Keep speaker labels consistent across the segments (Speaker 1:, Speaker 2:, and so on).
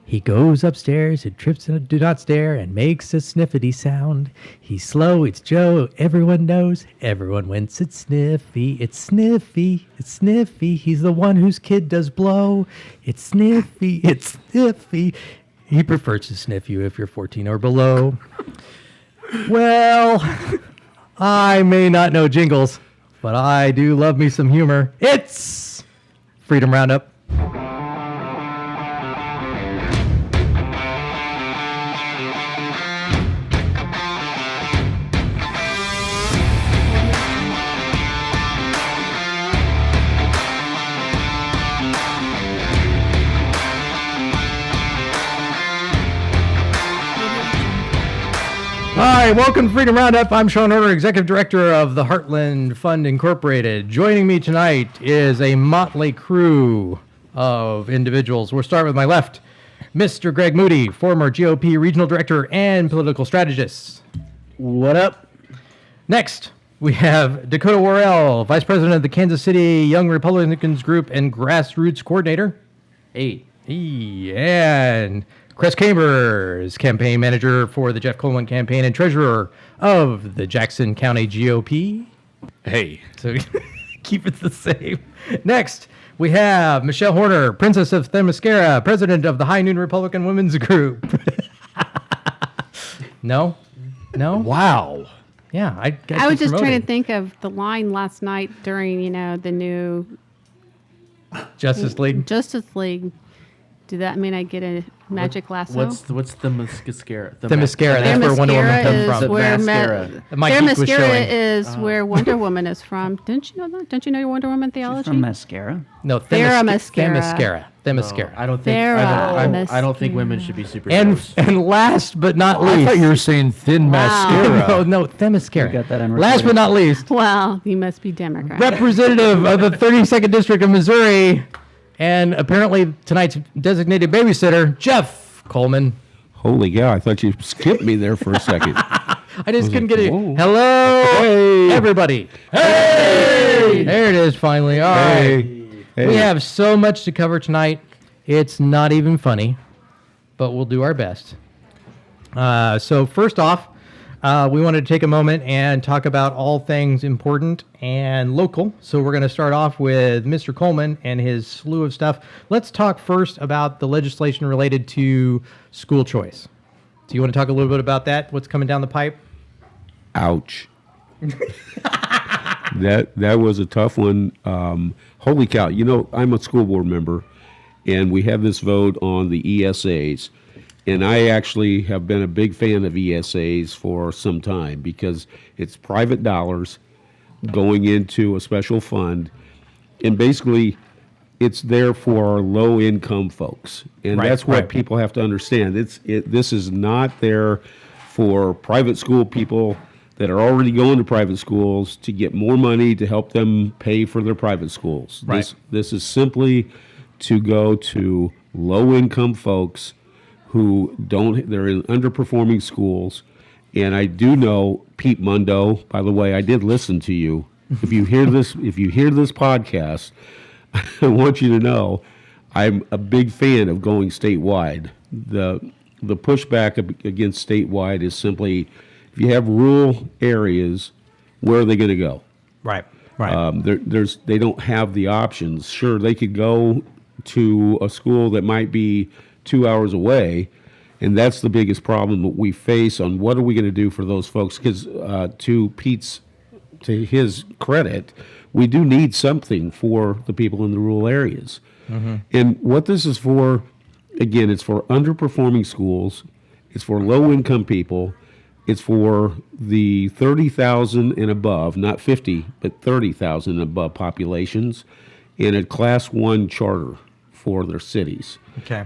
Speaker 1: He goes upstairs and trips and do not stare and makes a sniffity sound. He's slow, it's Joe, everyone knows. Everyone wins, it's Sniffy, it's Sniffy, it's Sniffy. He's the one whose kid does blow. It's Sniffy, it's Sniffy. He prefers to sniff you if you're 14 or below. Well, I may not know jingles, but I do love me some humor. It's Freedom Roundup. Hi, welcome to Freedom Roundup. I'm Shaun Horner, Executive Director of the Heartland Fund Incorporated. Joining me tonight is a motley crew of individuals. We'll start with my left, Mr. Greg Moody, former GOP Regional Director and political strategist.
Speaker 2: What up?
Speaker 1: Next, we have Dakota Worrell, Vice President of the Kansas City Young Republicans Group and Grassroots Coordinator.
Speaker 2: Hey.
Speaker 1: And Kress Cambers, Campaign Manager for the Jeff Coleman campaign and Treasurer of the Jackson County GOP.
Speaker 3: Hey.
Speaker 1: So keep it the same. Next, we have Michelle Horner, Princess of Themyscira, President of the High Noon Republican Women's Group. No?
Speaker 3: Wow.
Speaker 1: Yeah,
Speaker 4: I was just trying to think of the line last night during, the new
Speaker 1: Justice League.
Speaker 4: Did that mean I get a magic lasso?
Speaker 2: What's the mascara?
Speaker 1: Themyscira, that's where Wonder Woman comes from.
Speaker 4: Themyscira is where Wonder Woman is from. Didn't you know that? Don't you know your Wonder Woman theology?
Speaker 5: She's from mascara?
Speaker 1: No,
Speaker 4: Themyscira.
Speaker 1: Themyscira.
Speaker 2: I don't think women should be superheroes.
Speaker 1: And last but not least.
Speaker 3: I thought you were saying thin mascara.
Speaker 1: No, Themyscira.
Speaker 5: You got that on
Speaker 1: Last but not least,
Speaker 4: Well, you must be Democrat.
Speaker 1: Representative of the 32nd District of Missouri, and apparently tonight's designated babysitter, Jeff Coleman.
Speaker 3: Holy cow, I thought you skipped me there for a second.
Speaker 1: I just couldn't get it.
Speaker 3: Whoa.
Speaker 1: Hello,
Speaker 3: Hey.
Speaker 1: everybody.
Speaker 3: Hey!
Speaker 1: There it is, finally. All right.
Speaker 3: Hey.
Speaker 1: We have so much to cover tonight. It's not even funny, but we'll do our best. So first off, we wanted to take a moment and talk about all things important and local. So we're going to start off with Mr. Coleman and his slew of stuff. Let's talk first about the legislation related to school choice. Do you want to talk a little bit about that? What's coming down the pipe?
Speaker 3: Ouch. That was a tough one. Holy cow. I'm a school board member, and we have this vote on the ESAs. And I actually have been a big fan of ESAs for some time because it's private dollars going into a special fund. And basically, it's there for low-income folks. And that's what people have to understand. This is not there for private school people that are already going to private schools to get more money to help them pay for their private schools.
Speaker 1: Right.
Speaker 3: This is simply to go to low-income folks who they're in underperforming schools. And I do know Pete Mundo, by the way, I did listen to you. If you hear this podcast, I want you to know I'm a big fan of going statewide. The pushback against statewide is simply, if you have rural areas, where are they going to go?
Speaker 1: Right.
Speaker 3: They don't have the options. Sure, they could go to a school that might be 2 hours away, and that's the biggest problem that we face on what are we going to do for those folks, because to his credit, we do need something for the people in the rural areas. Mm-hmm. And what this is for, again, it's for underperforming schools, it's for low-income people, it's for the 30,000 and above, not 50, but 30,000 and above populations, in a Class 1 charter for their cities.
Speaker 1: Okay.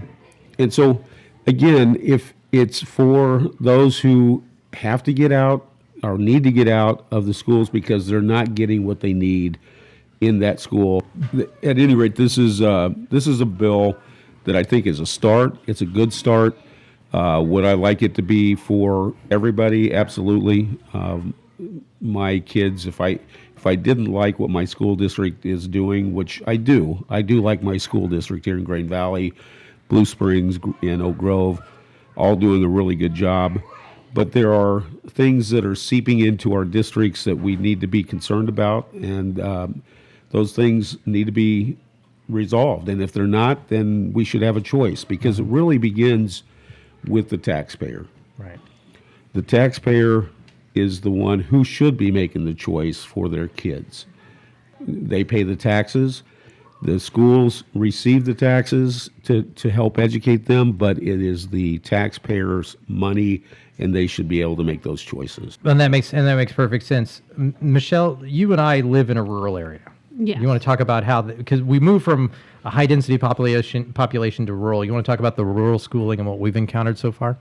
Speaker 3: And so, again, if it's for those who have to get out or need to get out of the schools because they're not getting what they need in that school, at any rate, this is a bill that I think is a start. It's a good start. Would I like it to be for everybody? Absolutely. My kids, if I didn't like what my school district is doing, which I do like my school district here in Grain Valley, Blue Springs, and Oak Grove, all doing a really good job. But there are things that are seeping into our districts that we need to be concerned about, and those things need to be resolved. And if they're not, then we should have a choice, because it really begins with the taxpayer.
Speaker 1: Right.
Speaker 3: The taxpayer is the one who should be making the choice for their kids. They pay the taxes. The schools receive the taxes to help educate them, but it is the taxpayers' money, and they should be able to make those choices.
Speaker 1: And that makes perfect sense. Michelle, you and I live in a rural area.
Speaker 4: Yeah.
Speaker 1: You want to talk about how, because we moved from a high density population to rural. You want to talk about the rural schooling and what we've encountered so far?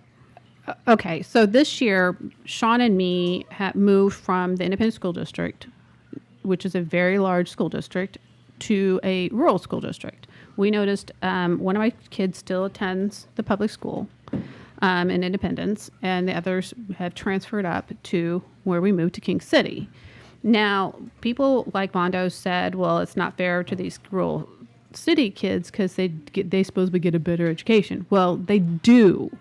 Speaker 4: Okay, so this year, Shaun and me have moved from the independent school district, which is a very large school district, to a rural school district. We noticed one of my kids still attends the public school in Independence, and the others have transferred up to where we moved to King City. Now, people like Mondo said, well, it's not fair to these rural city kids because they supposedly get a better education. Well, they do.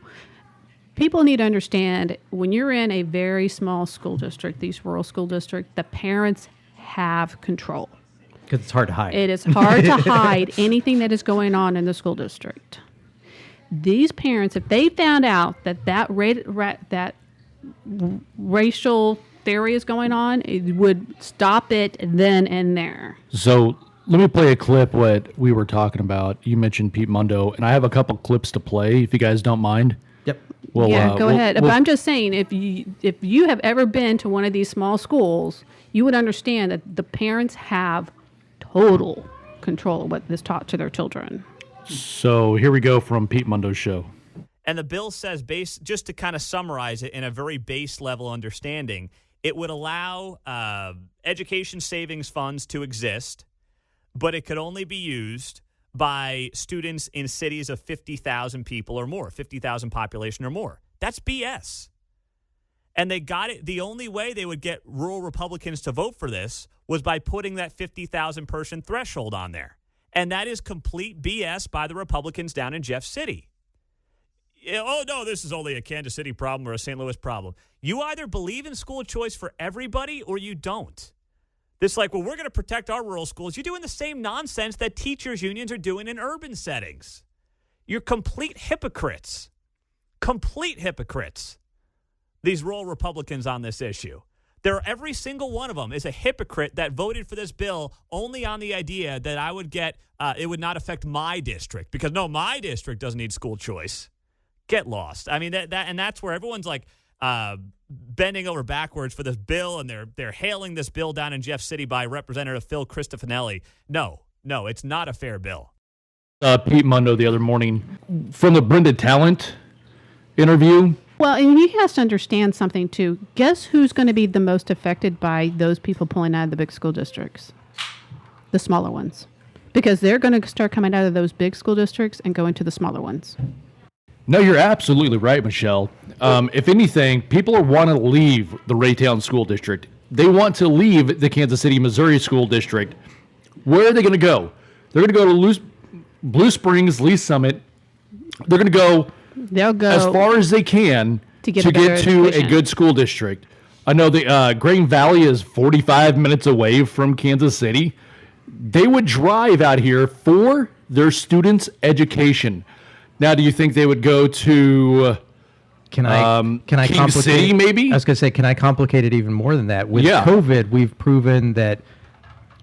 Speaker 4: People need to understand, when you're in a very small school district, these rural school districts, the parents have control.
Speaker 1: Because it's hard to hide.
Speaker 4: It is hard to hide anything that is going on in the school district. These parents, if they found out that racial theory is going on, it would stop it then and there.
Speaker 5: So let me play a clip what we were talking about. You mentioned Pete Mundo, and I have a couple clips to play if you guys don't mind.
Speaker 1: Yep.
Speaker 5: Well,
Speaker 4: yeah, go ahead. But I'm just saying, if you have ever been to one of these small schools, you would understand that the parents have total control of what is taught to their children.
Speaker 5: So here we go from Pete Mundo's show.
Speaker 6: And the bill says, just to kind of summarize it in a very base level understanding, it would allow education savings funds to exist, but it could only be used by students in cities of 50,000 people or more, 50,000 population or more. That's BS. And they got it. The only way they would get rural Republicans to vote for this was by putting that 50,000 person threshold on there. And that is complete BS by the Republicans down in Jeff City. Oh, no, this is only a Kansas City problem or a St. Louis problem. You either believe in school choice for everybody or you don't. This like, well, we're going to protect our rural schools. You're doing the same nonsense that teachers' unions are doing in urban settings. You're complete hypocrites. Complete hypocrites. These rural Republicans on this issue. Every single one of them is a hypocrite that voted for this bill only on the idea that I would get, it would not affect my district. Because, no, my district doesn't need school choice. Get lost. I mean, that's where everyone's like bending over backwards for this bill, and they're hailing this bill down in Jeff City by Representative Phil Cristofanelli. No, it's not a fair bill.
Speaker 5: Pete Mundo the other morning from the Brenda Talent interview.
Speaker 4: Well, and you have to understand something, too. Guess who's going to be the most affected by those people pulling out of the big school districts? The smaller ones. Because they're going to start coming out of those big school districts and going to the smaller ones.
Speaker 5: No, you're absolutely right, Michelle. If anything, people want to leave the Raytown School District. They want to leave the Kansas City, Missouri School District. Where are they going to go? They're going to go to Blue Springs, Lee Summit. They're going to go...
Speaker 4: They'll go
Speaker 5: as far as they can to get to a good school district. I know the Green Valley is 45 minutes away from Kansas City. They would drive out here for their students' education. Now, do you think they would go to
Speaker 1: Can I
Speaker 5: King City, maybe?
Speaker 1: I was going to say, can I complicate it even more than that? With
Speaker 5: Yeah.
Speaker 1: COVID, we've proven that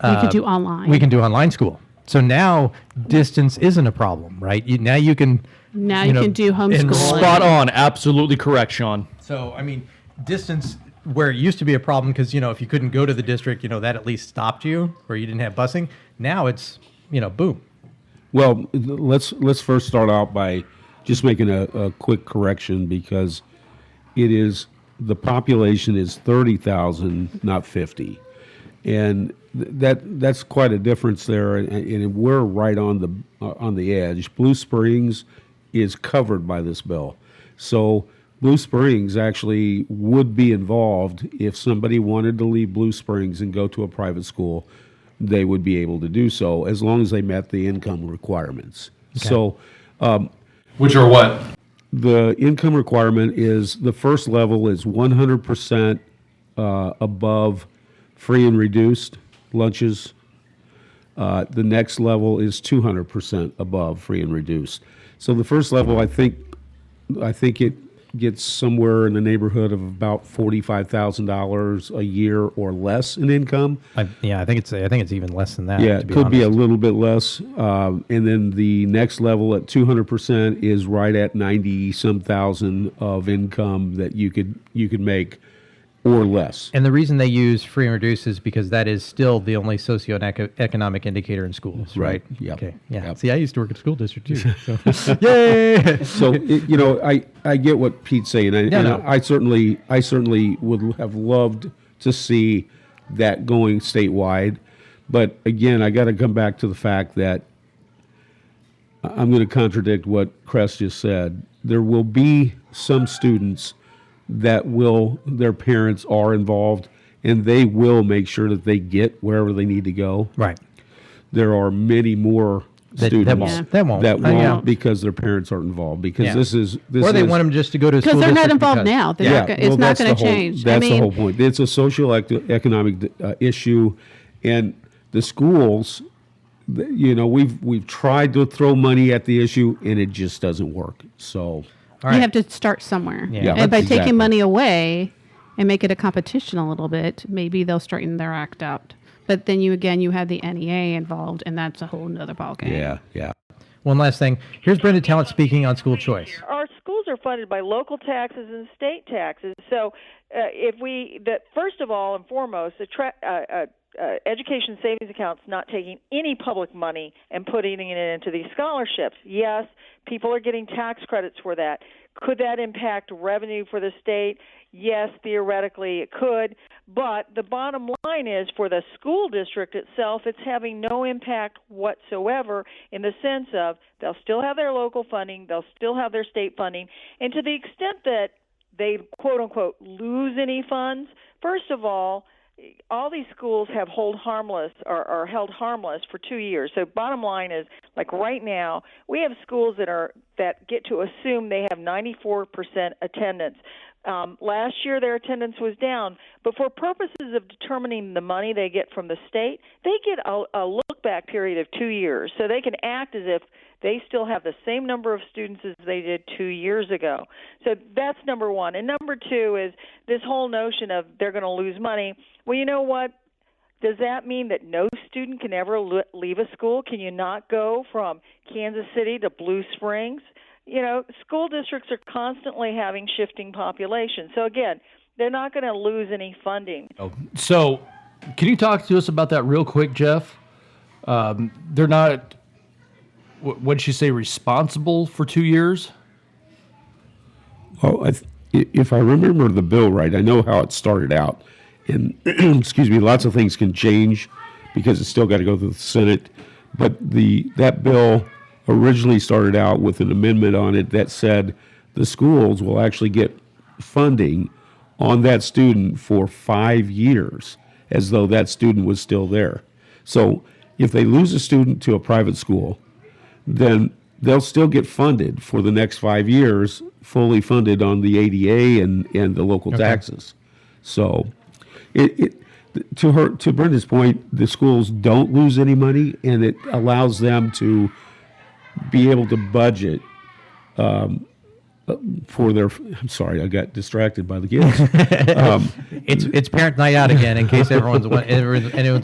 Speaker 4: we could do online.
Speaker 1: we can do online school. So now distance isn't a problem, right? Now you can
Speaker 4: do homeschooling.
Speaker 5: Spot on. Absolutely correct, Shaun.
Speaker 1: So, I mean, distance where it used to be a problem because, if you couldn't go to the district, that at least stopped you, or you didn't have busing. Now it's, boom.
Speaker 3: Well, let's first start out by just making a quick correction, because the population is 30,000, not 50. And that's quite a difference there, and we're right on the edge. Blue Springs is covered by this bill. So Blue Springs actually would be involved if somebody wanted to leave Blue Springs and go to a private school. They would be able to do so as long as they met the income requirements. Okay. So
Speaker 5: Which are what?
Speaker 3: The income requirement is the first level is 100% above free and reduced lunches. The next level is 200% above free and reduced. So the first level, I think it gets somewhere in the neighborhood of about $45,000 a year or less in income.
Speaker 1: I think it's even less than that.
Speaker 3: Yeah,
Speaker 1: to
Speaker 3: it
Speaker 1: be
Speaker 3: could be a
Speaker 1: honest.
Speaker 3: little bit less. And then the next level at 200% is right at 90-some thousand of income that you could make or less.
Speaker 1: And the reason they use free and reduced is because that is still the only socioeconomic indicator in schools, right?
Speaker 3: Yep.
Speaker 1: Okay. Yeah.
Speaker 3: Yep.
Speaker 1: See, I used to work at a school district too. So. Yay!
Speaker 3: So I get what Pete's saying. I certainly would have loved to see that going statewide, but again, I got to come back to the fact that I'm going to contradict what Kress just said. There will be some students that their parents are involved, and they will make sure that they get wherever they need to go.
Speaker 1: Right.
Speaker 3: There are many more students
Speaker 1: that won't.
Speaker 3: that because their parents aren't involved. Because this
Speaker 1: or they want them just to go to a school
Speaker 4: Because they're not
Speaker 1: district
Speaker 4: involved
Speaker 1: because-
Speaker 4: now. It's not going to change.
Speaker 3: That's the whole point. It's a social economic issue, and the schools. We've tried to throw money at the issue, and it just doesn't work. So.
Speaker 1: All right.
Speaker 4: You have to start somewhere.
Speaker 1: Yeah.
Speaker 4: And by
Speaker 3: Exactly.
Speaker 4: taking money away and make it a competition a little bit, maybe they'll straighten their act out. But then you have the NEA involved, and that's a whole nother ballgame.
Speaker 3: Yeah.
Speaker 1: One last thing. Here's Brenda Talent speaking on school choice.
Speaker 7: Our schools are funded by local taxes and state taxes. So first of all and foremost, education savings accounts not taking any public money and putting it into these scholarships. Yes, people are getting tax credits for that. Could that impact revenue for the state? Yes, theoretically it could. But the bottom line is for the school district itself, it's having no impact whatsoever in the sense of they'll still have their local funding, they'll still have their state funding, and to the extent that they, quote-unquote, lose any funds, first of all these schools have held harmless for 2 years. So bottom line is, like right now, we have schools that get to assume they have 94% attendance. Last year their attendance was down, but for purposes of determining the money they get from the state, they get a look-back period of 2 years. So they can act as if they still have the same number of students as they did 2 years ago. So that's number one. And number two is this whole notion of they're going to lose money. Well, you know what? Does that mean that no student can ever leave a school? Can you not go from Kansas City to Blue Springs? School districts are constantly having shifting populations. So, again, they're not going to lose any funding.
Speaker 5: So, can you talk to us about that real quick, Jeff? They're not, what did she say, responsible for 2 years?
Speaker 3: Well, if I remember the bill right, I know how it started out. And, excuse me, lots of things can change because it's still got to go through the Senate. But that bill originally started out with an amendment on it that said the schools will actually get funding on that student for 5 years, as though that student was still there. So if they lose a student to a private school, then they'll still get funded for the next 5 years, fully funded on the ADA and the local taxes. So to Brenda's point, the schools don't lose any money, and it allows them to be able to budget for their. I'm sorry, I got distracted by the kids.
Speaker 1: It's parent night out again. In case anyone's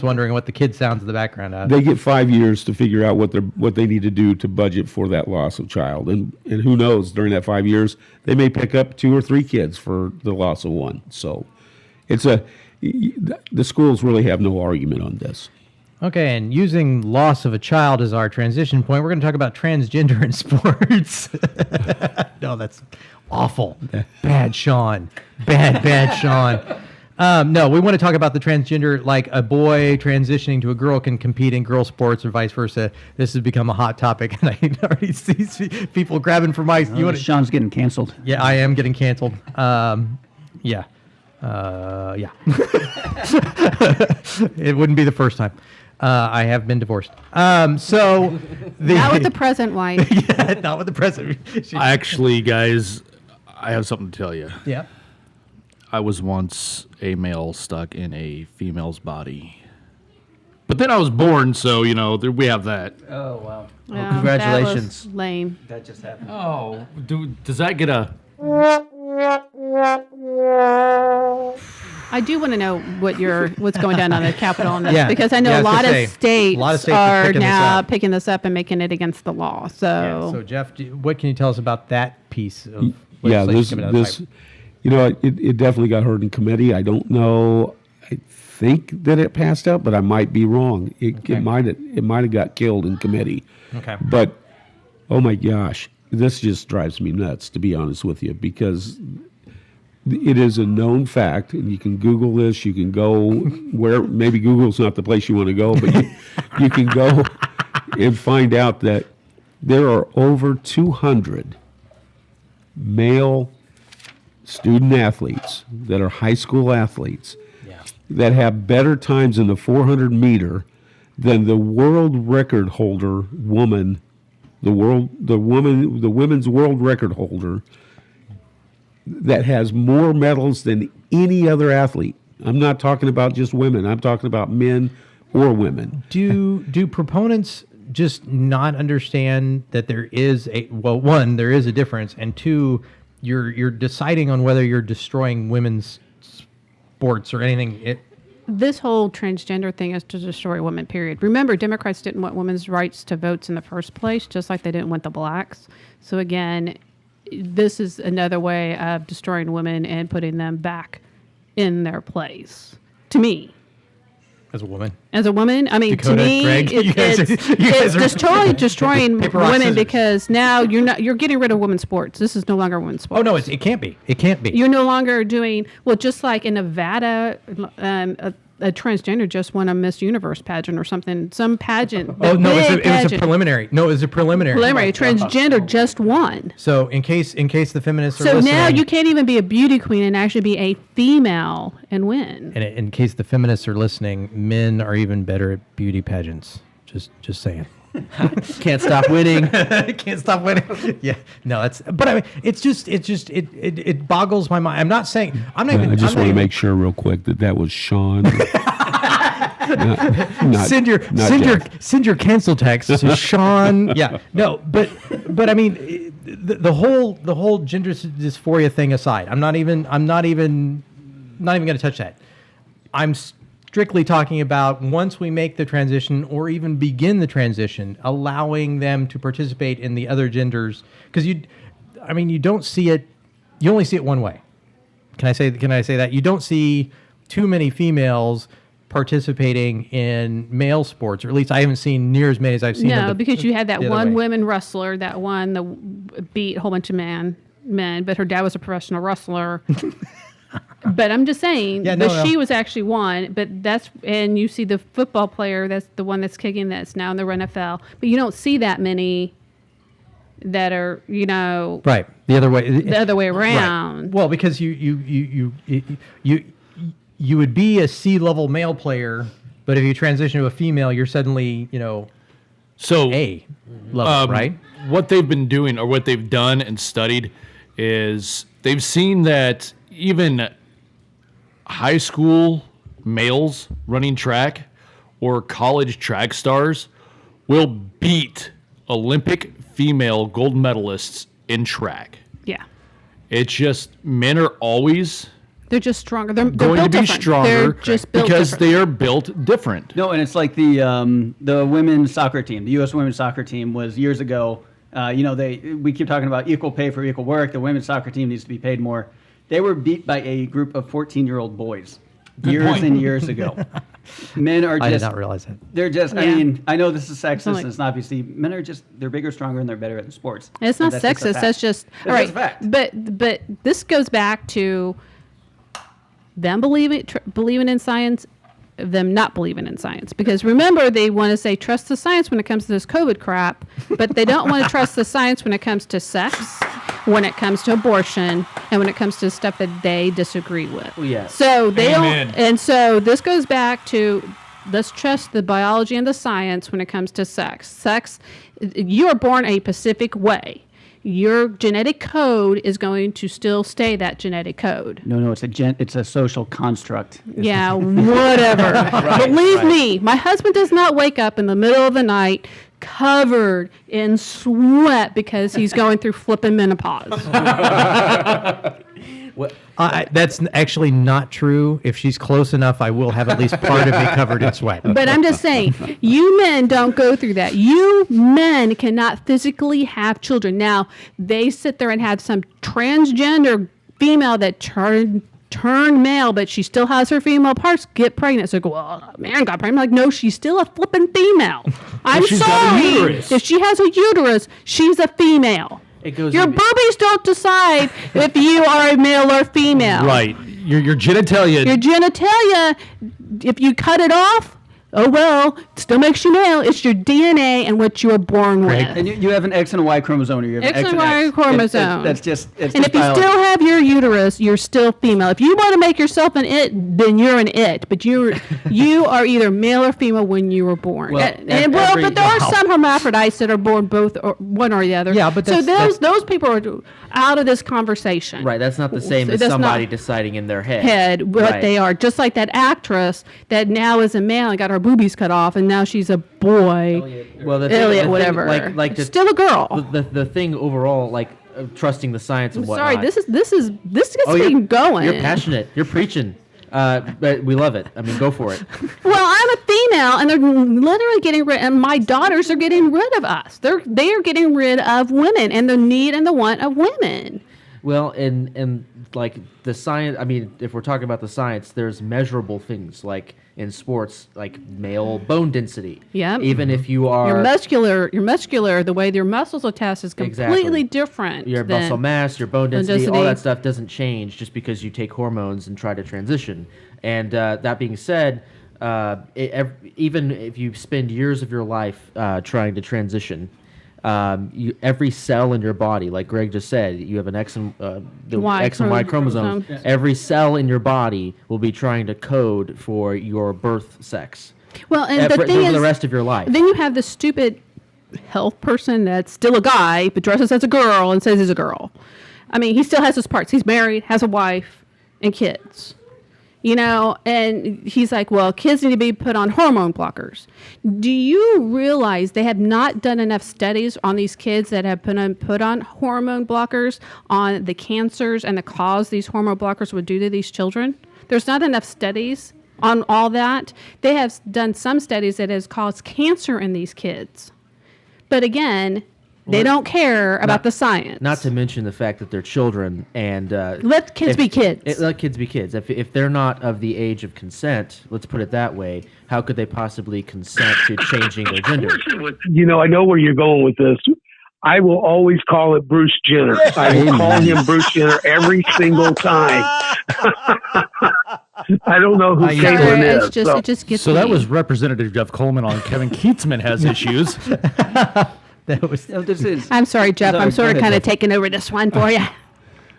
Speaker 1: wondering what the kid sounds in the background of.
Speaker 3: They get 5 years to figure out what they need to do to budget for that loss of child, and who knows, during that 5 years they may pick up 2 or 3 kids for the loss of one. So the schools really have no argument on this.
Speaker 1: Okay, and using loss of a child as our transition point, we're going to talk about transgender in sports. No, that's awful. Bad Shaun. Bad Shaun. No, we want to talk about the transgender, like a boy transitioning to a girl can compete in girl sports or vice versa. This has become a hot topic, and I already see people grabbing for mics.
Speaker 8: Shaun's getting canceled.
Speaker 1: Yeah, I am getting canceled. Yeah. It wouldn't be the first time. I have been divorced. So
Speaker 4: Not with the present wife.
Speaker 1: yeah, not with the present.
Speaker 5: Actually, guys, I have something to tell you.
Speaker 1: Yeah.
Speaker 5: I was once a male stuck in a female's body. But then I was born, so, we have that.
Speaker 8: Oh, wow.
Speaker 4: Well,
Speaker 2: congratulations.
Speaker 4: That was lame.
Speaker 8: That just happened.
Speaker 5: Oh, does that get a...
Speaker 4: I do want to know what's going down on the Capitol on this,
Speaker 1: Yeah.
Speaker 4: because I know
Speaker 1: Yeah,
Speaker 4: a lot of states are
Speaker 1: picking this
Speaker 4: now
Speaker 1: up.
Speaker 4: picking this up and making it against the law. So,
Speaker 1: So Jeff, what can you tell us about that piece of
Speaker 3: Yeah,
Speaker 1: legislation coming out of the
Speaker 3: this,
Speaker 1: pipe?
Speaker 3: it definitely got heard in committee. I don't know. I think that it passed out, but I might be wrong. It might have got killed in committee.
Speaker 1: Okay.
Speaker 3: But oh my gosh, this just drives me nuts, to be honest with you, because it is a known fact, and you can Google this. You can go where maybe Google's not the place you want to go, but you can go and find out that there are over 200 male student athletes that are high school athletes that have better times in the 400 meter than the world record holder woman, the women's world record holder that has more medals than any other athlete. I'm not talking about just women. I'm talking about men or women.
Speaker 1: Do proponents just not understand that there is one, there is a difference, and two, you're deciding on whether you're destroying women's sports or anything?
Speaker 4: this whole transgender thing is to destroy women, period. Remember, Democrats didn't want women's rights to votes in the first place, just like they didn't want the blacks. So again, this is another way of destroying women and putting them back in their place, to me.
Speaker 1: As a woman?
Speaker 4: As a woman, I mean,
Speaker 1: Dakota,
Speaker 4: to me,
Speaker 1: Greg,
Speaker 4: it's destroying
Speaker 1: Paper, rock,
Speaker 4: women
Speaker 1: scissors.
Speaker 4: because now you're getting rid of women's sports. This is no longer women's sports.
Speaker 1: Oh, no, it can't be. It can't be.
Speaker 4: You're no longer doing, well, just like in Nevada, a transgender just won a Miss Universe pageant or something, some pageant.
Speaker 1: Oh, no, it was a
Speaker 4: pageant.
Speaker 1: preliminary. No, it was a preliminary.
Speaker 4: Preliminary. Transgender just won.
Speaker 1: So in case the feminists are
Speaker 4: So
Speaker 1: listening,
Speaker 4: now you can't even be a beauty queen and actually be a female and win.
Speaker 1: and in case the feminists are listening, men are even better at beauty pageants. Just saying.
Speaker 2: Can't stop winning.
Speaker 1: Can't stop winning. Yeah, no, but I mean, it boggles my mind. I'm not saying I'm not.
Speaker 3: I just want to make sure real quick that was Shaun.
Speaker 1: Send your cancel text to Shaun. Yeah, no, but I mean, the whole gender dysphoria thing aside, I'm not even going to touch that. I'm strictly talking about once we make the transition or even begin the transition, allowing them to participate in the other genders, because you don't see it. You only see it one way. Can I say that? You don't see too many females participating in male sports, or at least I haven't seen near as many as I've seen.
Speaker 4: No, because you had that one
Speaker 1: way.
Speaker 4: women wrestler that beat a whole bunch of men, but her dad was a professional wrestler. But I'm just saying, she was actually one. But and you see the football player, that's the one that's kicking, that's now in the NFL. But you don't see that many that are,
Speaker 1: right the other way
Speaker 4: around. Right.
Speaker 1: Well, because you would be a C-level male player, but if you transition to a female, you're suddenly
Speaker 5: so
Speaker 1: A level, right?
Speaker 5: What they've been doing, or what they've done and studied, is they've seen that even high school males running track or college track stars will beat Olympic female gold medalists in track.
Speaker 4: Yeah.
Speaker 5: It's just men are always
Speaker 4: they're just stronger. They're
Speaker 5: going
Speaker 4: built
Speaker 5: to be
Speaker 4: different.
Speaker 5: stronger
Speaker 4: They're just built
Speaker 5: because
Speaker 4: different.
Speaker 5: they are built different.
Speaker 8: No, and it's like the women's soccer team. The U.S. women's soccer team was years ago. We keep talking about equal pay for equal work. The women's soccer team needs to be paid more. They were beat by a group of 14-year-old boys years and years ago. Men are just...
Speaker 1: I did not realize that.
Speaker 8: They're just...
Speaker 4: Yeah.
Speaker 8: I mean, I know this is sexist,
Speaker 4: like-
Speaker 8: and it's obviously... Men are just... They're bigger, stronger, and they're better at the sports.
Speaker 4: And it's not
Speaker 8: And that's just a
Speaker 4: sexist.
Speaker 8: fact.
Speaker 4: That's just
Speaker 8: That's
Speaker 4: all right.
Speaker 8: just a fact.
Speaker 4: But this goes back to them believing in science, them not believing in science. Because remember, they want to say trust the science when it comes to this COVID crap, but they don't want to trust the science when it comes to sex, when it comes to abortion, and when it comes to stuff that they disagree with.
Speaker 8: Well, yes.
Speaker 4: So they
Speaker 5: Amen.
Speaker 4: don't. And so this goes back to let's trust the biology and the science when it comes to sex. Sex, you are born a specific way. Your genetic code is going to still stay that genetic code.
Speaker 8: No, it's a social construct.
Speaker 4: Yeah, whatever. Believe me, my husband does not wake up in the middle of the night covered in sweat because he's going through flipping menopause.
Speaker 1: That's actually not true. If she's close enough, I will have at least part of me covered in sweat.
Speaker 4: But I'm just saying, you men don't go through that. You men cannot physically have children. Now, they sit there and have some transgender female that turned male, but she still has her female parts, get pregnant. So, well, man got pregnant. Like, no, she's still a flipping female. I'm sorry. If she has a uterus, she's a female. Your boobies don't decide if you are a male or female.
Speaker 5: Right. Your genitalia.
Speaker 4: Your genitalia, if you cut it off, oh well, it still makes you male. It's your DNA and what you were born with.
Speaker 8: And you have an X and a Y chromosome. Or you have
Speaker 4: X
Speaker 8: an
Speaker 4: and Y chromosome.
Speaker 8: That's just.
Speaker 4: And if you still have your uterus, you're still female. If you want to make yourself an it, then you're an it. But you are either male or female when you were born.
Speaker 8: Well,
Speaker 4: but there are some hermaphrodites that are born both, or one or the other.
Speaker 1: Yeah, but
Speaker 4: those people are out of this conversation.
Speaker 2: Right, that's not the same as somebody deciding in their head.
Speaker 4: What they are. Just like that actress that now is a male and got her boobies cut off, and now she's a boy.
Speaker 2: Well,
Speaker 4: Elliot, whatever. Still a girl.
Speaker 2: The thing overall, trusting the science and whatnot.
Speaker 4: Sorry, this gets me going.
Speaker 2: You're passionate. You're preaching. But we love it. I mean, go for it.
Speaker 4: Well, I'm a female, and they're literally getting rid. And my daughters are getting rid of us. They are getting rid of women and the need and the want of women.
Speaker 2: Well, and like the science. I mean, if we're talking about the science, there's measurable things like in sports, like male bone density.
Speaker 4: Yeah.
Speaker 2: Even if you are
Speaker 4: you're muscular. The way your muscles attach is completely different.
Speaker 2: Your muscle mass, your bone density, all that stuff doesn't change just because you take hormones and try to transition. And that being said, even if you spend years of your life trying to transition, every cell in your body, like Greg just said, you have an X and Y chromosome. Yes. Every cell in your body will be trying to code for your birth sex.
Speaker 4: Well, and the thing is,
Speaker 2: the rest of your life.
Speaker 4: Then you have the stupid health person that's still a guy but dresses as a girl and says he's a girl. I mean, he still has his parts. He's married, has a wife, and kids. And he's like, well, kids need to be put on hormone blockers. Do you realize they have not done enough studies on these kids that have put on hormone blockers, on the cancers and the cause these hormone blockers would do to these children? There's not enough studies on all that. They have done some studies that has caused cancer in these kids. But again, they don't care about the science.
Speaker 2: Not to mention the fact that they're children and
Speaker 4: let kids be kids.
Speaker 2: Let kids be kids. If they're not of the age of consent, let's put it that way, how could they possibly consent to changing their gender?
Speaker 9: I know where you're going with this. I will always call it Bruce Jenner. I will call him Bruce Jenner every single time. I don't know who Caitlin is.
Speaker 4: It just gets
Speaker 5: so that was Representative Jeff Coleman on Kevin Keatsman has issues.
Speaker 4: I'm sorry, Jeff. I'm sort of kind of taking over this one for you.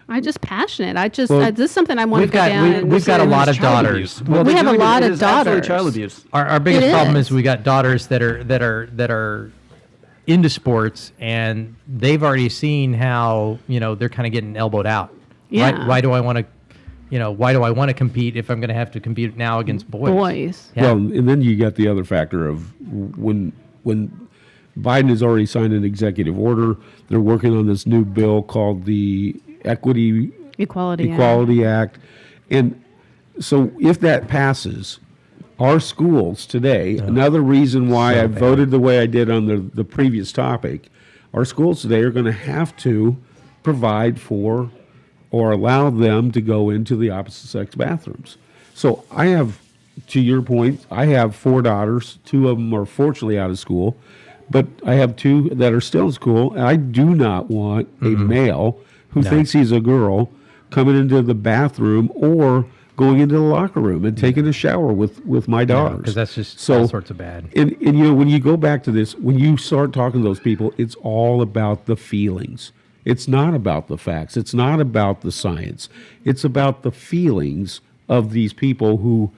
Speaker 4: I'm just passionate. This is something I want to put down.
Speaker 1: We've got a lot of daughters.
Speaker 4: Well, we have a lot of daughters.
Speaker 8: Child abuse.
Speaker 1: Our biggest problem is we got daughters that are into sports, and they've already seen how they're kind of getting elbowed out.
Speaker 4: Yeah.
Speaker 1: Why do I want to compete if I'm going to have to compete now against boys?
Speaker 3: Yeah. Well, and then you got the other factor of when Biden has already signed an executive order. They're working on this new bill called the Equality Act. And so if that passes, our schools today, another reason why I voted the way I did on the previous topic, our schools today are going to have to provide for or allow them to go into the opposite sex bathrooms. So I have, to your point, I have 4 daughters. 2 of them are fortunately out of school. But I have 2 that are still in school, and I do not want a male who thinks he's a girl coming into the bathroom or going into the locker room and taking a shower with my daughters.
Speaker 1: Because that's just all sorts of bad.
Speaker 3: And when you go back to this, when you start talking to those people, it's all about the feelings. It's not about the facts. It's not about the science. It's about the feelings of these people who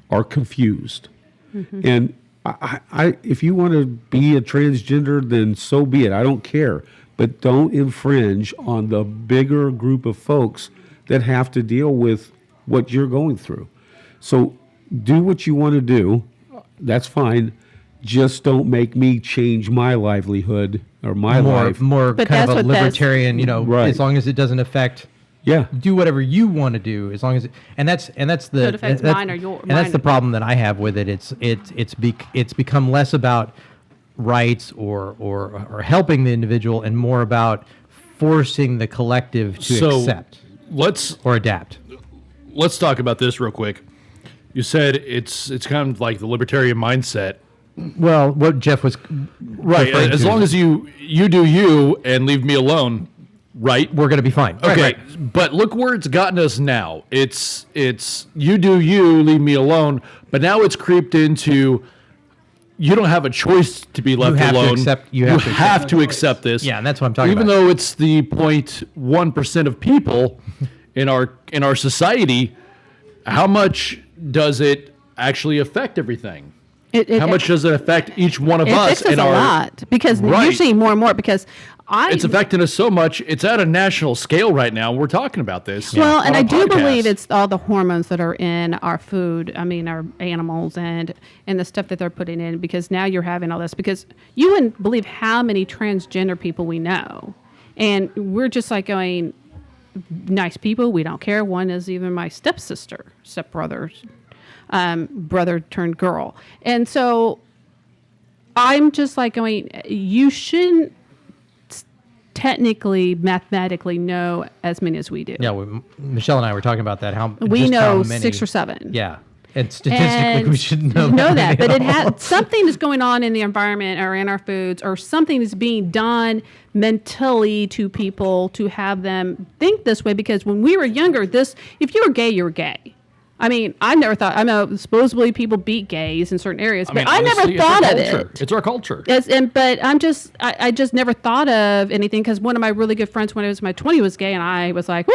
Speaker 3: are confused. And if you want to be a transgender, then so be it. I don't care. But don't infringe on the bigger group of folks that have to deal with what you're going through. So do what you want to do. That's fine. Just don't make me change my livelihood or my life.
Speaker 1: More
Speaker 4: But
Speaker 1: kind of
Speaker 4: that's
Speaker 1: a
Speaker 4: what that's-
Speaker 1: libertarian,
Speaker 3: Right.
Speaker 1: as long as it doesn't affect.
Speaker 3: Yeah.
Speaker 1: Do whatever you want to do, as long as and that's the
Speaker 4: So it affects
Speaker 1: that's-
Speaker 4: mine or your-
Speaker 1: and that's
Speaker 4: mine
Speaker 1: the
Speaker 4: or-
Speaker 1: problem that I have with it. It's become less about rights or helping the individual and more about forcing the collective to accept
Speaker 5: let's
Speaker 1: or adapt.
Speaker 5: talk about this real quick. You said it's kind of like the libertarian mindset.
Speaker 1: Well, what Jeff was
Speaker 5: Right.
Speaker 1: referring
Speaker 5: As
Speaker 1: to
Speaker 5: long
Speaker 1: is
Speaker 5: as you do you and leave me alone, right?
Speaker 1: we're going to be fine.
Speaker 5: Okay.
Speaker 1: Right.
Speaker 5: But look where it's gotten us now. It's you do you, leave me alone. But now it's creeped into you don't have a choice to be left
Speaker 1: have to
Speaker 5: alone.
Speaker 1: accept- you
Speaker 5: you
Speaker 1: have to
Speaker 5: have to accept this.
Speaker 1: Yeah, and that's what I'm talking
Speaker 5: Even
Speaker 1: about.
Speaker 5: though it's the 0.1% of people in our society, how much does it actually affect everything? How much does it affect each one of
Speaker 4: It
Speaker 5: us?
Speaker 4: affects us a lot because
Speaker 5: Right.
Speaker 4: usually more and more because
Speaker 5: It's affecting us so much. It's at a national scale right now. We're talking about this.
Speaker 4: Well, and
Speaker 5: on a
Speaker 4: I do
Speaker 5: podcast.
Speaker 4: believe it's all the hormones that are in our food. I mean, our animals and the stuff that they're putting in. Because now you're having all this. Because you wouldn't believe how many transgender people we know, and we're just like going, nice people. We don't care. One is even my stepbrother turned girl, and so I'm just like going, you shouldn't technically, mathematically know as many as we do.
Speaker 1: Yeah, Michelle and I were talking about that.
Speaker 4: We
Speaker 1: just how
Speaker 4: know
Speaker 1: many,
Speaker 4: 6 or 7.
Speaker 1: Yeah, and statistically,
Speaker 4: And
Speaker 1: we should know
Speaker 4: you know
Speaker 1: that.
Speaker 4: that, but it has something is going on in the environment or in our foods, or something is being done mentally to people to have them think this way. Because when we were younger, if you were gay, you were gay. I mean, I never thought. I know supposedly people beat gays in certain areas, but I never
Speaker 5: honestly,
Speaker 4: thought of
Speaker 5: culture.
Speaker 4: it.
Speaker 5: It's our culture.
Speaker 4: Yes, but I just never thought of anything because one of my really good friends when I was in my 20s was gay, and I was like, woo,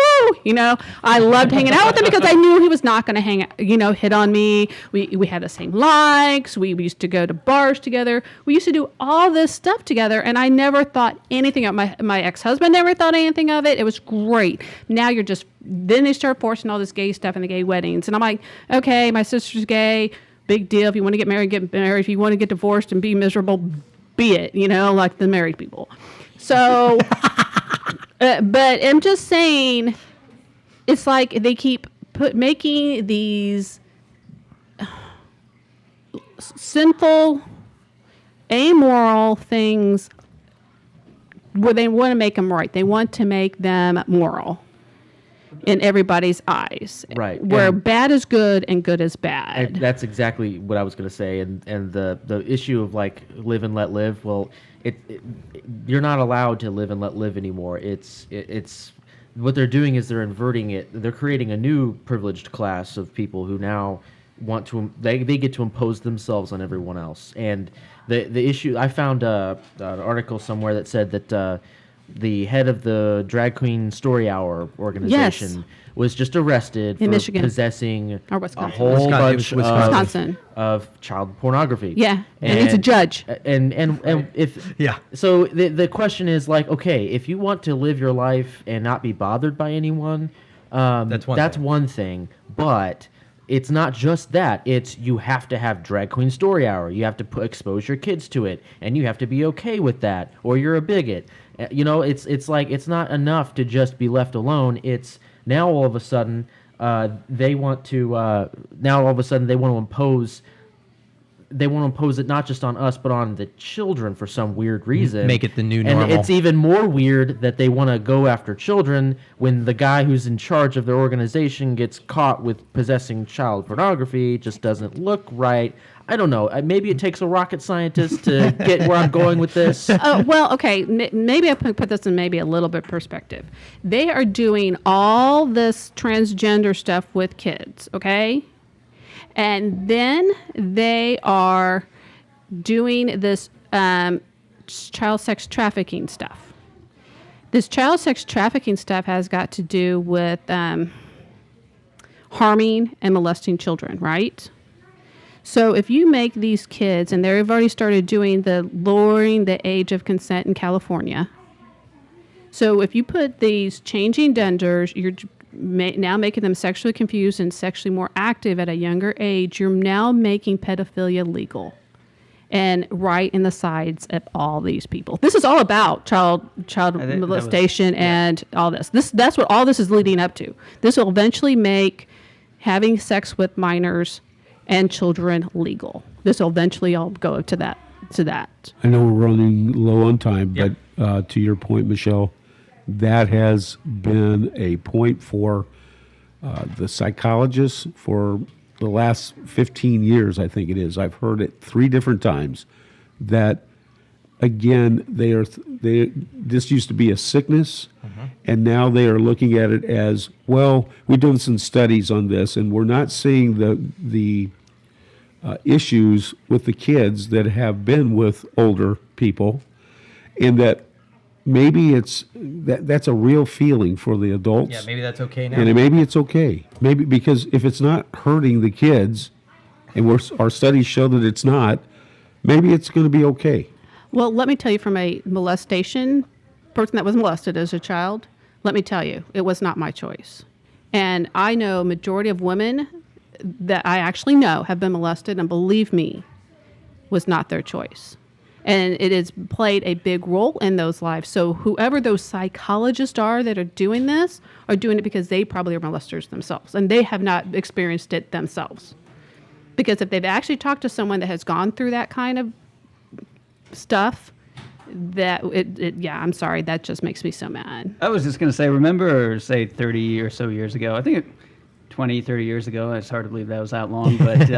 Speaker 4: I loved hanging out with him because I knew he was not going to hit on me. We had the same likes. We used to go to bars together. We used to do all this stuff together, and I never thought anything of my ex-husband never thought anything of it. It was great. Now then they start forcing all this gay stuff in the gay weddings. And I'm like, okay, my sister's gay. Big deal. If you want to get married, get married. If you want to get divorced and be miserable, be it, like the married people. So, but I'm just saying, it's like they keep making these sinful, amoral things where they want to make them right. They want to make them moral in everybody's eyes.
Speaker 2: Right.
Speaker 4: Where
Speaker 2: And-
Speaker 4: bad is good and good is bad.
Speaker 2: And that's exactly what I was going to say. And the issue of like live and let live. Well, you're not allowed to live and let live anymore. It's what they're doing is they're inverting it. They're creating a new privileged class of people who now want to. They get to impose themselves on everyone else. And the issue, I found an article somewhere that said that the head of the Drag Queen Story Hour organization was just arrested
Speaker 4: In
Speaker 2: for
Speaker 4: Michigan.
Speaker 2: possessing
Speaker 4: Or
Speaker 2: a
Speaker 4: Wisconsin.
Speaker 2: whole bunch
Speaker 4: Wisconsin.
Speaker 2: of child pornography.
Speaker 4: Yeah, and he's a judge.
Speaker 2: And if
Speaker 1: Yeah.
Speaker 2: So the question is like, okay, if you want to live your life and not be bothered by anyone,
Speaker 1: That's one thing.
Speaker 2: But it's not just that. It's you have to have Drag Queen Story Hour. You have to expose your kids to it, and you have to be okay with that, or you're a bigot. It's like it's not enough to just be left alone. It's now all of a sudden they want to impose. They want to impose it not just on us, but on the children for some weird reason.
Speaker 1: Make it the new
Speaker 2: And
Speaker 1: normal.
Speaker 2: it's even more weird that they want to go after children when the guy who's in charge of their organization gets caught with possessing child pornography. It just doesn't look right. I don't know. Maybe it takes a rocket scientist to get where I'm going with this.
Speaker 4: Well, okay. Maybe I put this in maybe a little bit perspective. They are doing all this transgender stuff with kids, okay? And then they are doing this child sex trafficking stuff. This child sex trafficking stuff has got to do with harming and molesting children, right? So if you make these kids, and they've already started doing the lowering the age of consent in California. So if you put these changing genders, you're now making them sexually confused and sexually more active at a younger age. You're now making pedophilia legal, and right in the sides of all these people. This is all about child molestation and all this. That's what all this is leading up to. This will eventually make having sex with minors and children legal. This will eventually all go to that.
Speaker 3: I know we're running low on time, but to your point, Michelle, that has been a point for the psychologists for the last 15 years, I think it is. I've heard it 3 different times that, again, this used to be a sickness, and now they are looking at it as, well, we've done some studies on this, and we're not seeing the issues with the kids that have been with older people, and that maybe that's a real feeling for the adults.
Speaker 1: Yeah, maybe that's okay now.
Speaker 3: And maybe it's okay. Maybe because if it's not hurting the kids, and our studies show that it's not, maybe it's going to be okay.
Speaker 4: Well, let me tell you, from a molestation person that was molested as a child, let me tell you, it was not my choice. And I know majority of women that I actually know have been molested, and believe me, was not their choice. And it has played a big role in those lives. So whoever those psychologists are that are doing this are doing it because they probably are molesters themselves, and they have not experienced it themselves. Because if they've actually talked to someone that has gone through that kind of stuff, I'm sorry, that just makes me so mad.
Speaker 8: I was just going to say, remember, say 30 or so years ago, I think 20, 30 years ago, it's hard to believe that was that long, but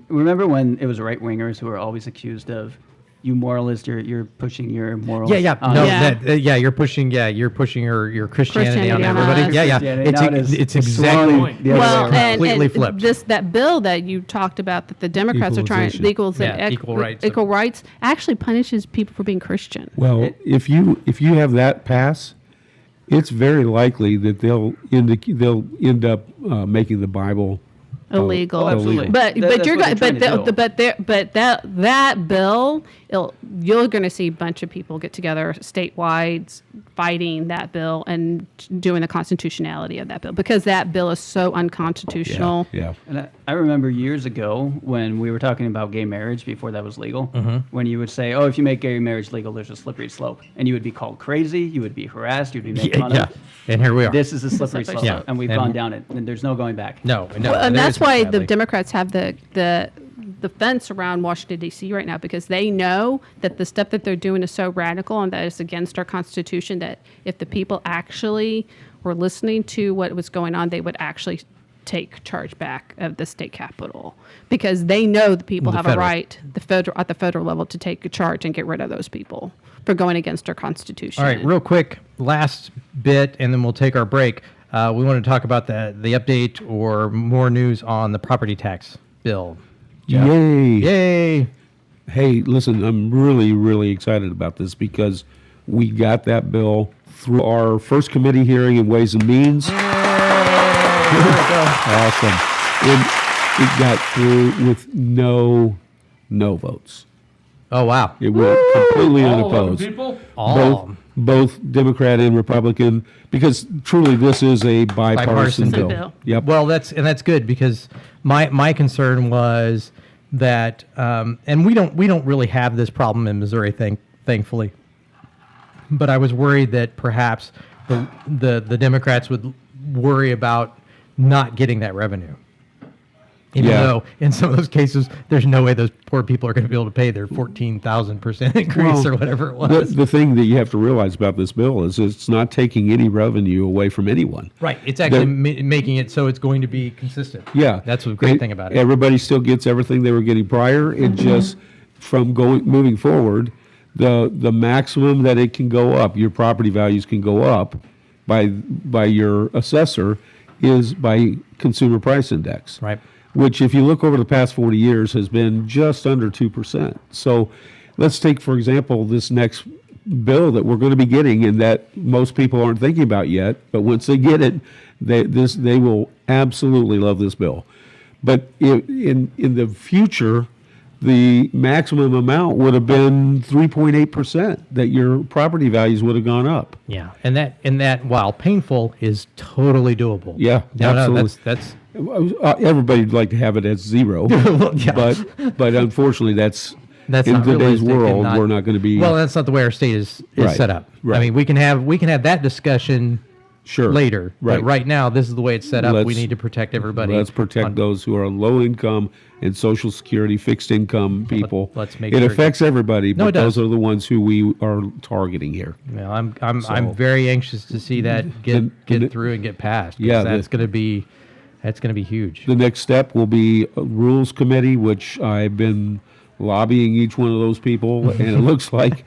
Speaker 8: remember when it was right-wingers who were always accused of, you moralist, you're pushing your morals.
Speaker 1: You're pushing your Christianity on everybody. It's exactly completely flipped.
Speaker 4: That bill that you talked about that the Democrats are trying, equal rights, actually punishes people for being Christian.
Speaker 3: Well, if you have that pass, it's very likely that they'll end up making the Bible
Speaker 4: illegal.
Speaker 8: Oh, absolutely.
Speaker 4: But that bill, you're going to see a bunch of people get together statewide fighting that bill and doing the constitutionality of that bill, because that bill is so unconstitutional.
Speaker 3: Yeah.
Speaker 8: And I remember years ago when we were talking about gay marriage before that was legal, when you would say, oh, if you make gay marriage legal, there's a slippery slope. And you would be called crazy, you would be harassed, you'd be made fun of.
Speaker 1: And here we are.
Speaker 8: This is a slippery slope, and we've gone down it, and there's no going back.
Speaker 1: No.
Speaker 4: And that's why the Democrats have the fence around Washington, D.C. right now, because they know that the stuff that they're doing is so radical and that it's against our Constitution, that if the people actually were listening to what was going on, they would actually take charge back of the state capitol, because they know the people have a right at the federal level to take charge and get rid of those people for going against our Constitution.
Speaker 1: All right, real quick, last bit, and then we'll take our break. We want to talk about the update or more news on the property tax bill.
Speaker 3: Jeff.
Speaker 1: Yay!
Speaker 3: Hey, listen, I'm really, really excited about this because we got that bill through our first committee hearing in Ways and Means. Awesome. And it got through with no votes.
Speaker 1: Oh, wow.
Speaker 3: It went completely unopposed.
Speaker 5: People?
Speaker 3: Both Democrat and Republican, because truly this is a bipartisan bill. Yep.
Speaker 1: Well, that's good, because my concern was that, and we don't really have this problem in Missouri, thankfully, but I was worried that perhaps the Democrats would worry about not getting that revenue. Even though in some of those cases, there's no way those poor people are going to be able to pay their 14,000% increase or whatever it was.
Speaker 3: The thing that you have to realize about this bill is it's not taking any revenue away from anyone.
Speaker 1: Right. It's actually making it so it's going to be consistent.
Speaker 3: Yeah.
Speaker 1: That's the great thing about it.
Speaker 3: Everybody still gets everything they were getting prior. It just, from moving forward, the maximum that it can go up, your property values can go up by your assessor, is by consumer price index.
Speaker 1: Right.
Speaker 3: Which, if you look over the past 40 years, has been just under 2%. So let's take, for example, this next bill that we're going to be getting, and that most people aren't thinking about yet, but once they get it, they will absolutely love this bill. But in the future, the maximum amount would have been 3.8%, that your property values would have gone up.
Speaker 1: Yeah, and that while painful is totally doable.
Speaker 3: Yeah,
Speaker 1: no,
Speaker 3: absolutely.
Speaker 1: that's
Speaker 3: Everybody'd like to have it at zero,
Speaker 1: Well, yeah.
Speaker 3: but unfortunately, that's in
Speaker 1: not
Speaker 3: today's
Speaker 1: realistic and
Speaker 3: world,
Speaker 1: not-
Speaker 3: we're not going to be.
Speaker 1: Well, that's not the way our state is
Speaker 3: Right,
Speaker 1: set up.
Speaker 3: right.
Speaker 1: I mean, we can have that discussion
Speaker 3: Sure.
Speaker 1: later,
Speaker 3: Right.
Speaker 1: but right now, this is the way it's set up. We
Speaker 3: Let's-
Speaker 1: need to protect everybody.
Speaker 3: Let's protect those who are on low income and Social Security, fixed income people.
Speaker 1: let's make
Speaker 3: it
Speaker 1: sure-
Speaker 3: affects everybody,
Speaker 1: No,
Speaker 3: but
Speaker 1: it does.
Speaker 3: those are the ones who we are targeting here.
Speaker 1: You know, I'm
Speaker 3: So-
Speaker 1: very anxious to see that get
Speaker 3: the-
Speaker 1: through and get passed. 'Cause
Speaker 3: Yeah,
Speaker 1: that's going to be huge.
Speaker 3: The next step will be a rules committee, which I've been lobbying each one of those people, and it looks like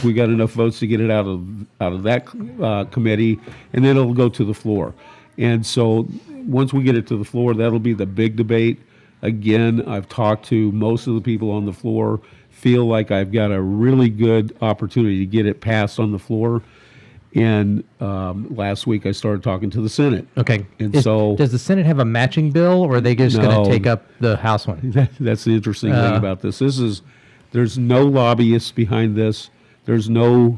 Speaker 3: we got enough votes to get it out of that committee, and then it'll go to the floor. And so once we get it to the floor, that'll be the big debate. Again, I've talked to most of the people on the floor, feel like I've got a really good opportunity to get it passed on the floor. And last week I started talking to the Senate.
Speaker 1: Okay.
Speaker 3: And
Speaker 1: Does the Senate have a matching bill, or are they just going
Speaker 3: No.
Speaker 1: to take up the House one?
Speaker 3: That's the interesting thing about this. There's no lobbyists behind this. There's no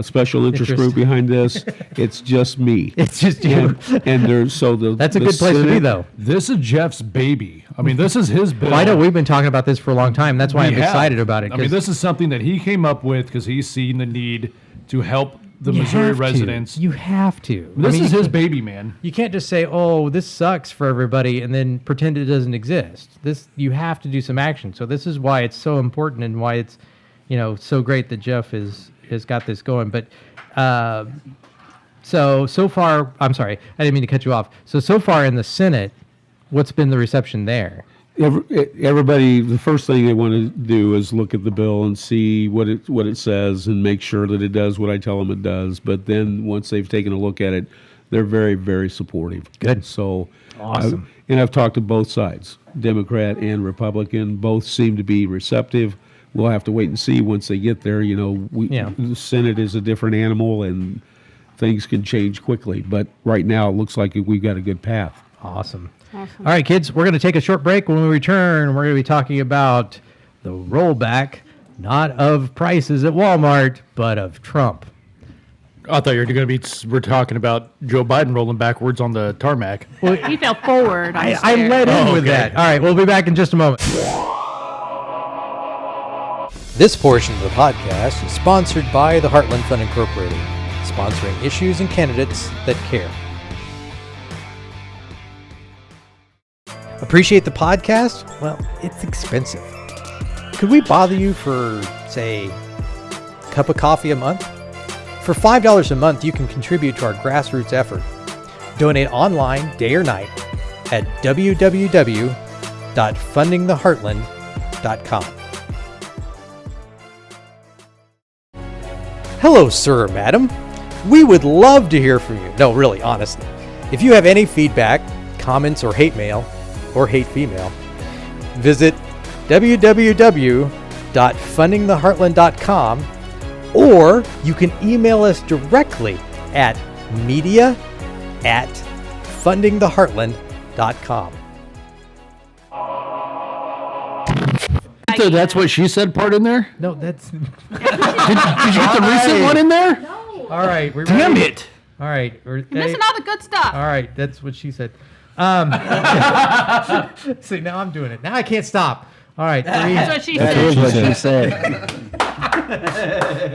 Speaker 3: special interest group behind this. It's just me.
Speaker 1: It's just you.
Speaker 3: And there's
Speaker 1: That's a good place to be, though.
Speaker 5: This is Jeff's baby. I mean, this is his bill.
Speaker 1: Well, I know we've been talking about this for a long time. That's why
Speaker 5: We
Speaker 1: I'm
Speaker 5: have.
Speaker 1: excited about it.
Speaker 5: I mean,
Speaker 1: 'cause
Speaker 5: this is something that he came up with because he's seen the need to help the
Speaker 1: you
Speaker 5: Missouri
Speaker 1: have to.
Speaker 5: residents.
Speaker 1: You have to.
Speaker 5: This is
Speaker 1: you
Speaker 5: his
Speaker 1: can't-
Speaker 5: baby, man.
Speaker 1: You can't just say, "Oh, this sucks for everybody," and then pretend it doesn't exist. You have to do some action. So this is why it's so important and why it's, so great that Jeff has got this going. But so far, I'm sorry, I didn't mean to cut you off. So far in the Senate, what's been the reception there?
Speaker 3: everybody, the first thing they want to do is look at the bill and see what it says and make sure that it does what I tell them it does. But then once they've taken a look at it, they're very, very supportive.
Speaker 1: Good.
Speaker 3: So
Speaker 1: Awesome.
Speaker 3: I've talked to both sides, Democrat and Republican. Both seem to be receptive. We'll have to wait and see once they get there. The Senate is a different animal and things can change quickly. But right now, it looks like we've got a good path.
Speaker 1: Awesome. All right, kids, we're going to take a short break. When we return, we're going to be talking about the rollback, not of prices at Walmart, but of Trump.
Speaker 5: I thought you were going to be. We're talking about Joe Biden rolling backwards on the tarmac.
Speaker 4: Well, he fell forward.
Speaker 1: I led in with that. All right, we'll be back in just a moment.
Speaker 10: This portion of the podcast is sponsored by the Heartland Fund Incorporated, sponsoring issues and candidates that care. Appreciate the podcast? Well, it's expensive. Could we bother you for, say, a cup of coffee a month? For $5 a month, you can contribute to our grassroots effort. Donate online, day or night, at www.fundingtheheartland.com. Hello, sir or madam. We would love to hear from you. No, really, honestly. If you have any feedback, comments, or hate mail, or hate female, visit www.fundingtheheartland.com, or you can email us directly at media@fundingtheheartland.com.
Speaker 5: So that's what she said part in there?
Speaker 1: No, that's...
Speaker 5: Did you get the recent one in there?
Speaker 1: All right. We're
Speaker 5: Damn
Speaker 1: ready.
Speaker 5: it.
Speaker 1: All right.
Speaker 4: You're missing all the good stuff.
Speaker 1: All right. That's what she said. See, now I'm doing it. Now I can't stop. All right.
Speaker 4: That's what she said.
Speaker 8: That's what she said.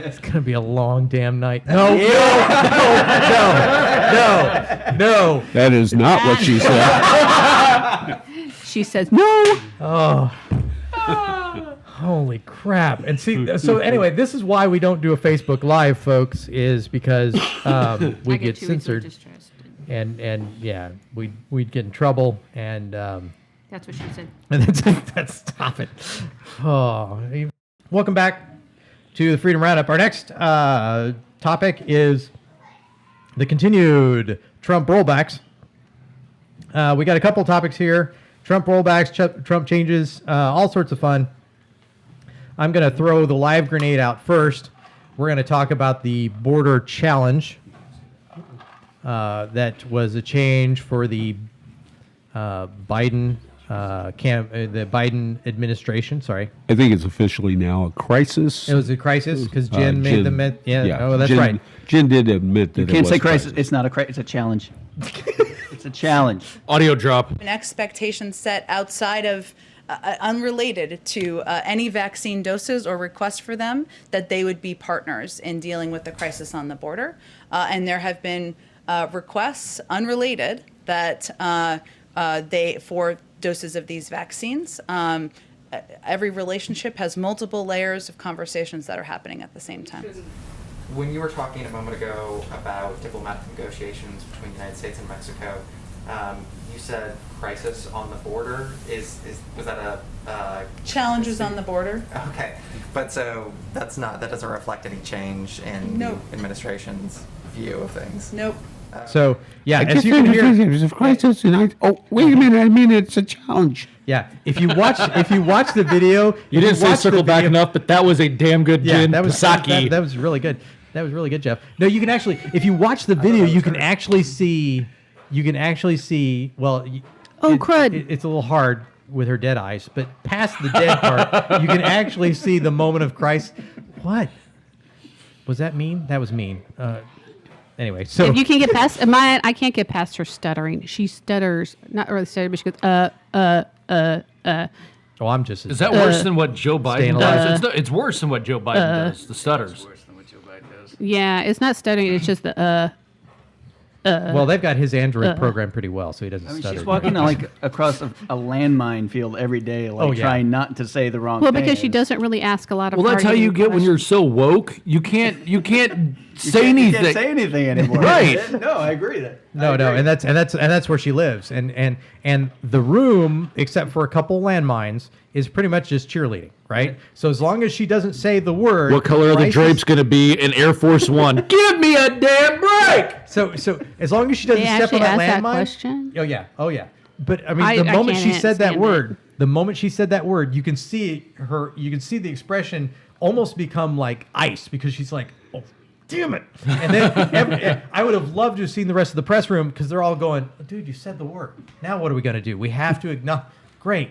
Speaker 1: It's going to be a long damn night. No.
Speaker 3: That is not what she said.
Speaker 4: She says no.
Speaker 1: Oh. Holy crap. And see, so anyway, this is why we don't do a Facebook Live, folks, is because we get censored. And yeah, we'd get in trouble. And
Speaker 4: that's what she said.
Speaker 1: And that's stop it. Oh, welcome back to the Freedom Roundup. Our next topic is the continued Trump rollbacks. We got a couple topics here. Trump rollbacks, Trump changes, all sorts of fun. I'm going to throw the live grenade out first. We're going to talk about the border challenge. That was a change for the Biden the Biden administration. Sorry,
Speaker 3: I think it's officially now a crisis.
Speaker 1: it was a crisis because Jen made
Speaker 3: Jen-
Speaker 1: the oh, that's
Speaker 3: Jen,
Speaker 1: right.
Speaker 3: Jen did admit that
Speaker 8: You can't say crisis. It's not a crisis. It's a challenge. It's a challenge.
Speaker 5: Audio drop.
Speaker 11: An expectation set outside of unrelated to any vaccine doses or requests for them, that they would be partners in dealing with the crisis on the border. And there have been requests unrelated that they for doses of these vaccines. Every relationship has multiple layers of conversations that are happening at the same time.
Speaker 12: When you were talking a moment ago about diplomatic negotiations between the United States and Mexico, you said crisis on the border. Was that a
Speaker 11: Challenges on the border.
Speaker 12: Okay, but so that doesn't reflect any change in
Speaker 11: Nope.
Speaker 12: the administration's view of things.
Speaker 11: Nope.
Speaker 1: So yeah,
Speaker 3: I
Speaker 1: as
Speaker 3: kept
Speaker 1: you can
Speaker 3: saying
Speaker 1: hear,
Speaker 3: there's a crisis, and wait a minute, I mean it's a challenge.
Speaker 1: yeah. If you watch the video,
Speaker 5: You didn't say circle back enough, but that was a damn good gin.
Speaker 1: that was
Speaker 5: Pisaki.
Speaker 1: that was really good. That was really good, Jeff. No, you can actually, if you watch the video, you can actually see. Well,
Speaker 4: crud.
Speaker 1: It's a little hard with her dead eyes, but past the dead part, you can actually see the moment of Christ. What was that mean? That was mean. Anyway, so
Speaker 4: If you can get past mine, I can't get past her stuttering. She stutters, not really stuttering, but she goes,
Speaker 1: oh, I'm just.
Speaker 5: Is that worse than what Joe
Speaker 1: staying
Speaker 5: Biden
Speaker 1: alive.
Speaker 5: does? It's worse than what Joe Biden does. The stutters.
Speaker 4: Yeah, it's not stuttering. It's just the
Speaker 1: Well, they've got his Android program pretty well, so he doesn't
Speaker 8: I mean,
Speaker 1: stutter.
Speaker 8: she's walking across a landmine field every day, trying not to say the wrong
Speaker 4: well,
Speaker 8: thing.
Speaker 4: because she doesn't really ask a lot of.
Speaker 5: Well, that's how you get when you're so woke. You can't say anything.
Speaker 8: You can't say anything anymore.
Speaker 5: Right.
Speaker 8: No, I agree.
Speaker 1: No, and that's where she lives, and the room, except for a couple landmines, is pretty much just cheerleading, right? So as long as she doesn't say the word,
Speaker 5: What color are the
Speaker 1: crisis-
Speaker 5: drapes going to be in Air Force One? Give me a damn break!
Speaker 1: So as long as she doesn't
Speaker 4: They
Speaker 1: step on
Speaker 4: actually
Speaker 1: that
Speaker 4: asked that
Speaker 1: landmine.
Speaker 4: question?
Speaker 1: Oh yeah. But I mean,
Speaker 4: I
Speaker 1: the moment she
Speaker 4: can't
Speaker 1: said that
Speaker 4: stand
Speaker 1: word,
Speaker 4: it.
Speaker 1: the moment she said that word, you can see the expression almost become like ice because she's like, oh, damn it. And then I would have loved to have seen the rest of the press room because they're all going, dude, you said the word. Now what are we going to do? We have to acknowledge. Great.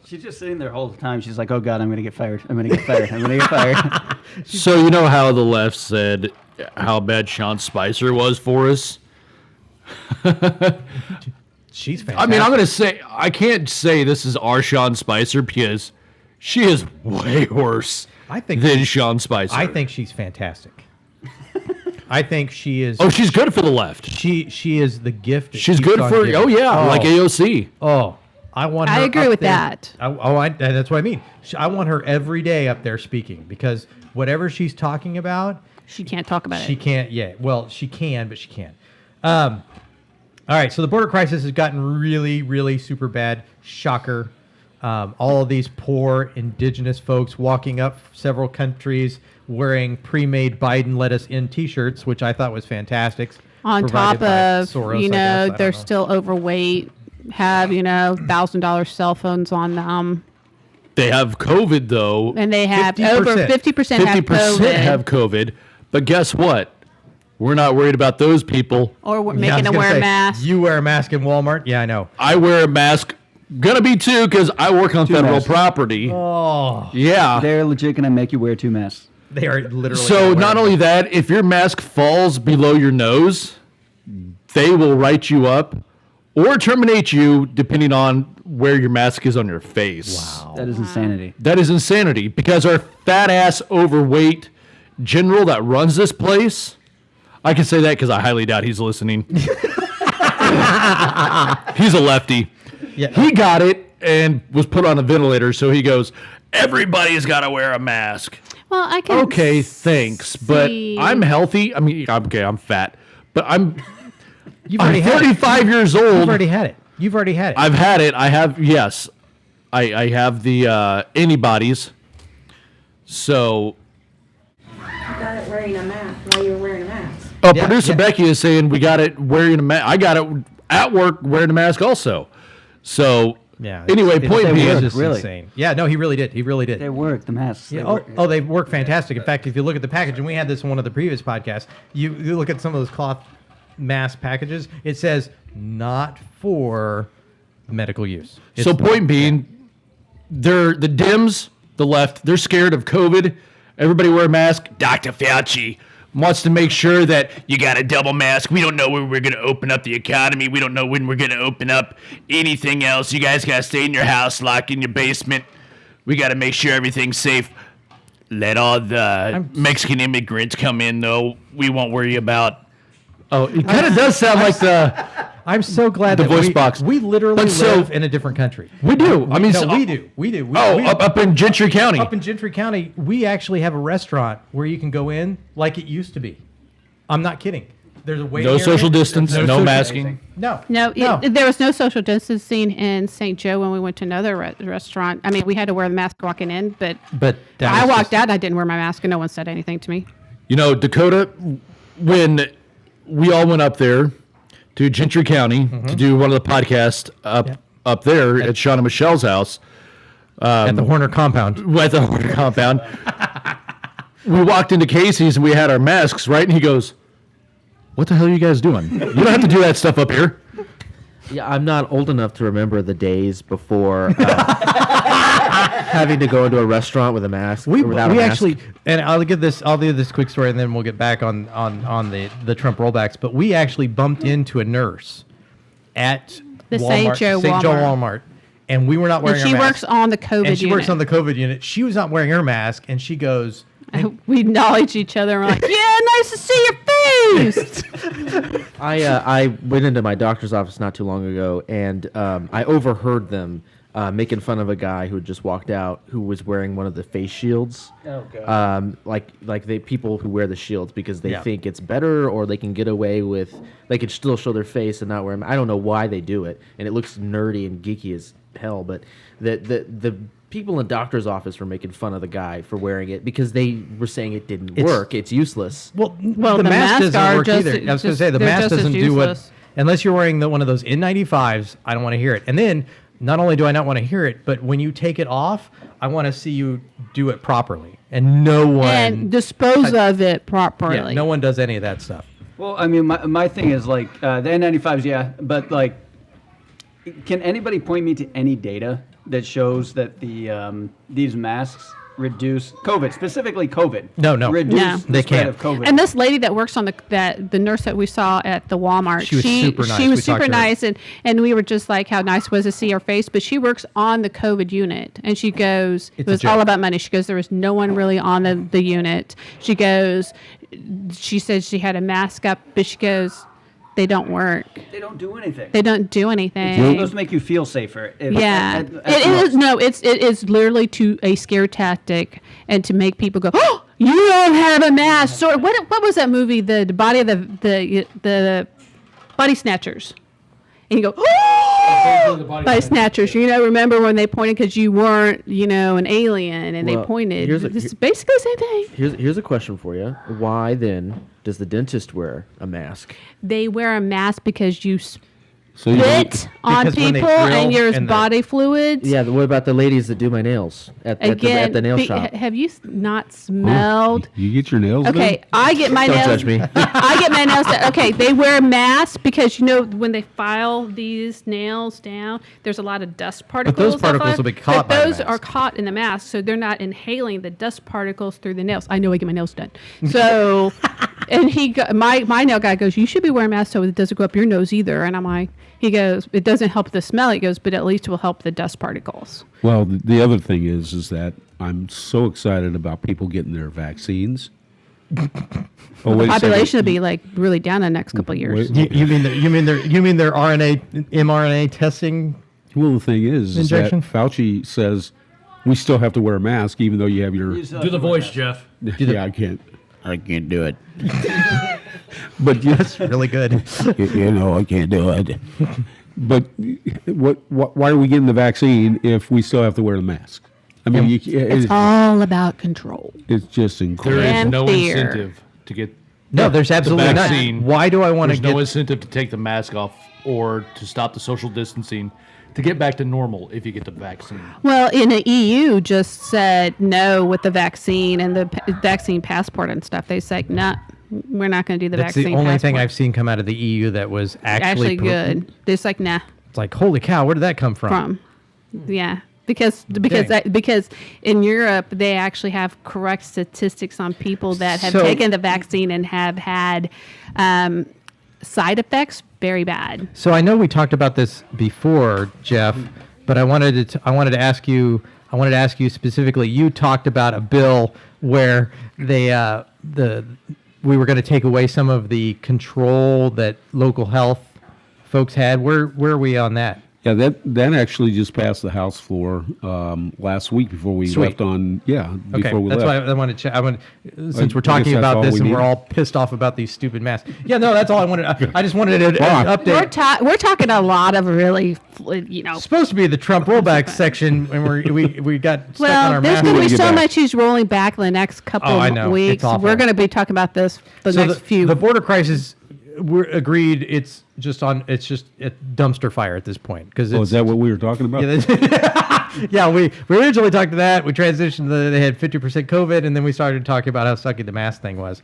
Speaker 8: She's just sitting there the whole time. She's like, oh, God, I'm going to get fired. I'm going to get fired. I'm going to get fired.
Speaker 5: So you know how the left said how bad Sean Spicer was for us?
Speaker 1: She's fantastic.
Speaker 5: I mean, I'm going to say, I can't say this is our Sean Spicer because she is way worse than Sean Spicer.
Speaker 1: I think she's fantastic. I think she is.
Speaker 5: Oh, she's good for the left.
Speaker 1: She is the gift. that
Speaker 5: She's
Speaker 1: keeps
Speaker 5: good
Speaker 1: on
Speaker 5: for,
Speaker 1: giving.
Speaker 5: like AOC.
Speaker 1: Oh, I want her
Speaker 4: I agree
Speaker 1: up
Speaker 4: with
Speaker 1: there.
Speaker 4: that.
Speaker 1: That's what I mean. I want her every day up there speaking because whatever she's talking about,
Speaker 4: She can't talk about
Speaker 1: she
Speaker 4: it.
Speaker 1: can't. Yeah, well, she can, but she can't. All right, so the border crisis has gotten really, really super bad. Shocker. All of these poor indigenous folks walking up several countries wearing pre-made Biden let us in T-shirts, which I thought was fantastic.
Speaker 4: On top
Speaker 1: provided by
Speaker 4: of,
Speaker 1: Soros, I guess. I don't
Speaker 4: they're
Speaker 1: know.
Speaker 4: still overweight, have, $1,000 cell phones on them.
Speaker 5: They have COVID, though.
Speaker 4: And they have
Speaker 1: 50%.
Speaker 4: over 50% have
Speaker 5: 50%
Speaker 4: COVID.
Speaker 5: have COVID. But guess what? We're not worried about those people.
Speaker 4: Or we're
Speaker 1: Yeah, I was
Speaker 4: making them
Speaker 1: gonna
Speaker 4: wear
Speaker 1: say,
Speaker 4: a mask.
Speaker 1: You wear a mask in Walmart? Yeah, I know.
Speaker 5: I wear a mask. Gonna be two because I work on federal
Speaker 8: masks.
Speaker 5: property.
Speaker 1: Oh,
Speaker 5: Yeah.
Speaker 8: They're legit going to make you wear 2 masks.
Speaker 1: they are literally.
Speaker 5: So not only that, if your mask falls below your nose, they will write you up or terminate you depending on where your mask is on your face.
Speaker 1: Wow.
Speaker 8: That is insanity.
Speaker 5: That is insanity because our fat ass overweight general that runs this place, I can say that because I highly doubt he's listening. He's a lefty.
Speaker 1: Yeah.
Speaker 5: He got it and was put on a ventilator, so he goes, everybody's got to wear a mask.
Speaker 4: Well, I can.
Speaker 5: Okay, thanks, but
Speaker 4: see-
Speaker 5: I'm healthy. I mean, okay, I'm fat, but I'm
Speaker 1: You've already had it.
Speaker 5: 35 years old.
Speaker 1: You've already had it. You've already had it.
Speaker 5: I've had it. I have, yes. I have the antibodies. So,
Speaker 13: You got it wearing a mask while you were wearing a mask.
Speaker 1: Yeah,
Speaker 5: producer
Speaker 1: yeah.
Speaker 5: Becky is saying we got it wearing a mask. I got it at work wearing a mask also. So,
Speaker 1: Yeah.
Speaker 5: anyway,
Speaker 1: it's-
Speaker 5: point
Speaker 1: it's
Speaker 5: being,
Speaker 1: just
Speaker 8: really.
Speaker 1: insane. Yeah, no, he really did. He really did.
Speaker 8: They work, the masks.
Speaker 1: Yeah,
Speaker 8: They work.
Speaker 1: they work fantastic. In fact, if you look at the package, and we had this in one of the previous podcasts, you look at some of those cloth mask packages, it says not for medical use.
Speaker 5: So point being, the Dems, the left, they're scared of COVID. Everybody wear a mask. Dr. Fauci wants to make sure that you got a double mask. We don't know when we're going to open up the economy. We don't know when we're going to open up anything else. You guys got to stay in your house, lock in your basement. We got to make sure everything's safe. Let all the Mexican immigrants come in, though. We won't worry about. Oh, it kind of does sound like the.
Speaker 1: I'm so glad
Speaker 5: the
Speaker 1: that
Speaker 5: voice box.
Speaker 1: We literally live in a different country.
Speaker 5: We do. I mean,
Speaker 1: we do.
Speaker 5: Up in Gentry County.
Speaker 1: Up in Gentry County, we actually have a restaurant where you can go in like it used to be. I'm not kidding. There's a way.
Speaker 5: No social distance. No masking.
Speaker 1: No.
Speaker 4: There was no social distancing in St. Joe when we went to another restaurant. I mean, we had to wear the mask walking in, but I walked out. I didn't wear my mask, and no one said anything to me.
Speaker 5: You know, Dakota, when we all went up there to Gentry County to do one of the podcasts up there at Shaun and Michelle's house.
Speaker 1: At the Horner compound.
Speaker 5: At the Horner compound. We walked into Casey's and we had our masks, right? And he goes, "What the hell are you guys doing? You don't have to do that stuff up here."
Speaker 2: Yeah, I'm not old enough to remember the days before having to go into a restaurant with a mask.
Speaker 1: We
Speaker 2: mask.
Speaker 1: actually, and I'll do this quick story, and then we'll get back on the Trump rollbacks. But we actually bumped into a nurse at
Speaker 4: the
Speaker 1: Walmart,
Speaker 4: St. Joe
Speaker 1: Walmart, and we were not wearing.
Speaker 4: And she works on the COVID unit.
Speaker 1: She works on the COVID unit. She was not wearing her mask, and she goes.
Speaker 4: We acknowledge each other. We're like, yeah, nice to see your face.
Speaker 2: I went into my doctor's office not too long ago, and I overheard them making fun of a guy who had just walked out who was wearing one of the face shields.
Speaker 8: Oh, God.
Speaker 2: Like they people who wear the shields because they think it's better, or they can get away with, they can still show their face and not wear them. I don't know why they do it, and it looks nerdy and geeky as hell, but the people in doctor's office were making fun of the guy for wearing it because they were saying it didn't work. It's useless.
Speaker 1: Well, the mask doesn't work either. I was going to say, the mask doesn't do what... Unless you're wearing one of those N95s, I don't want to hear it. And then, not only do I not want to hear it, but when you take it off, I want to see you do it properly. And no one...
Speaker 4: And dispose of it properly.
Speaker 1: Yeah, no one does any of that stuff.
Speaker 8: Well, I mean, my thing is, like, the N95s, yeah, but, like, can anybody point me to any data that shows that these masks reduce COVID, specifically COVID?
Speaker 1: No.
Speaker 8: Reduce the
Speaker 1: they
Speaker 8: spread
Speaker 1: can't.
Speaker 8: of COVID.
Speaker 4: And this lady that works on the nurse that we saw at the Walmart,
Speaker 1: she was super nice.
Speaker 4: She was super nice, and we were just like, how nice was to see her face. But she works on the COVID unit, and she goes, it was all about money. She goes, there was no one really on the unit. She goes, she said she had a mask up, but she goes, they don't work.
Speaker 8: They don't do anything.
Speaker 4: They don't do anything.
Speaker 8: It's supposed to make you feel safer.
Speaker 4: It is. No, it is literally a scare tactic and to make people go, oh, you don't have a mask. So what was that movie? The body of the Body Snatchers. And you go, oh, Body Snatchers. You know, remember when they pointed because you weren't, an alien, and they pointed. This is basically the same thing.
Speaker 2: Here's a question for you. Why then does the dentist wear a mask?
Speaker 4: They wear a mask because you spit on people and your body fluids.
Speaker 2: Yeah, what about the ladies that do my nails at the nail shop?
Speaker 4: Have you not smelled?
Speaker 3: You get your nails done?
Speaker 4: Okay, I get my nails.
Speaker 2: Don't judge me.
Speaker 4: I get my nails done. Okay, they wear masks because, when they file these nails down, there's a lot of dust particles.
Speaker 1: But those particles will be caught by the mask.
Speaker 4: Those are caught in the mask, so they're not inhaling the dust particles through the nails. I know I get my nails done. So, and my nail guy goes, you should be wearing a mask so it doesn't go up your nose either. And I'm like, he goes, it doesn't help the smell. He goes, but at least it will help the dust particles.
Speaker 3: Well, the other thing is that I'm so excited about people getting their vaccines.
Speaker 4: The population will be really down in the next couple of years.
Speaker 1: You mean their mRNA testing?
Speaker 3: Well, the thing is
Speaker 1: injection?
Speaker 3: That Fauci says we still have to wear a mask even though you have your.
Speaker 5: Do the voice, Jeff.
Speaker 3: Yeah, I can't do it. But
Speaker 1: that's really good.
Speaker 3: I can't do it. But why are we getting the vaccine if we still have to wear the mask? I mean,
Speaker 4: it's all about control.
Speaker 3: It's just incredible.
Speaker 5: There is no incentive to get
Speaker 1: there's absolutely
Speaker 5: the vaccine.
Speaker 1: None. Why do I want to get...
Speaker 5: There's no incentive to take the mask off or to stop the social distancing to get back to normal if you get the vaccine.
Speaker 4: Well, in the EU just said no with the vaccine and the vaccine passport and stuff. They said, no, we're not going to do the vaccine passport.
Speaker 1: That's the only thing I've seen come out of the EU that was actually
Speaker 4: good. It's like, nah.
Speaker 1: It's like, holy cow, where did that come from?
Speaker 4: Yeah. Because in Europe they actually have correct statistics on people that have taken the vaccine and have had side effects very bad.
Speaker 1: So I know we talked about this before, Jeff, but I wanted to ask you specifically. You talked about a bill where we were going to take away some of the control that local health folks had. Where are we on that?
Speaker 3: Yeah, that actually just passed the House floor last week before we left on. Yeah, before we left.
Speaker 1: That's why I want to check. Since we're talking about this and we're all pissed off about these stupid masks. Yeah, no, that's all I wanted. I just wanted an update.
Speaker 4: We're talking a lot of really,
Speaker 1: It's supposed to be the Trump rollback section, and we got stuck on our
Speaker 4: there's
Speaker 1: masks.
Speaker 4: going to be so much he's rolling back in the next couple of weeks.
Speaker 1: It's awful.
Speaker 4: We're going to be talking about this the next few.
Speaker 1: The border crisis. We're agreed. It's just a dumpster fire at this point. Because
Speaker 3: is that what we were talking about?
Speaker 1: Yeah, we originally talked to that. We transitioned they had 50% COVID, and then we started talking about how sucky the mask thing was.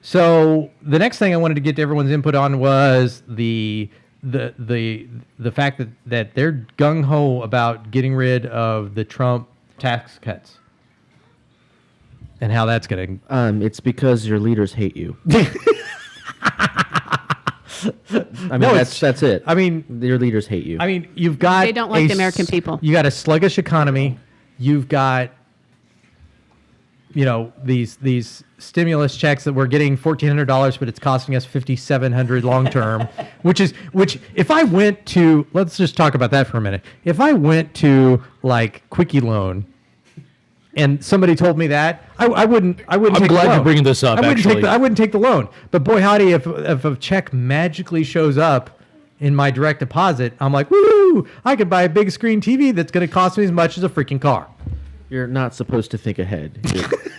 Speaker 1: So the next thing I wanted to get everyone's input on was the fact that they're gung ho about getting rid of the Trump tax cuts. And how that's going to...
Speaker 2: It's because your leaders hate you. I mean, that's it.
Speaker 1: I mean...
Speaker 2: Your leaders hate you.
Speaker 1: I mean, you've got...
Speaker 4: They don't like the American people.
Speaker 1: You got a sluggish economy. You've got, these stimulus checks that we're getting $1,400, but it's costing us $5,700 long term, which if I went to... Let's just talk about that for a minute. If I went to, Quickie Loan... And somebody told me that I wouldn't. I'm take
Speaker 5: glad
Speaker 1: the loan.
Speaker 5: you're bringing this up.
Speaker 1: I wouldn't take the loan. But boy, howdy, if a check magically shows up in my direct deposit, I'm like, woo! I could buy a big screen TV that's going to cost me as much as a freaking car.
Speaker 2: You're not supposed to think ahead.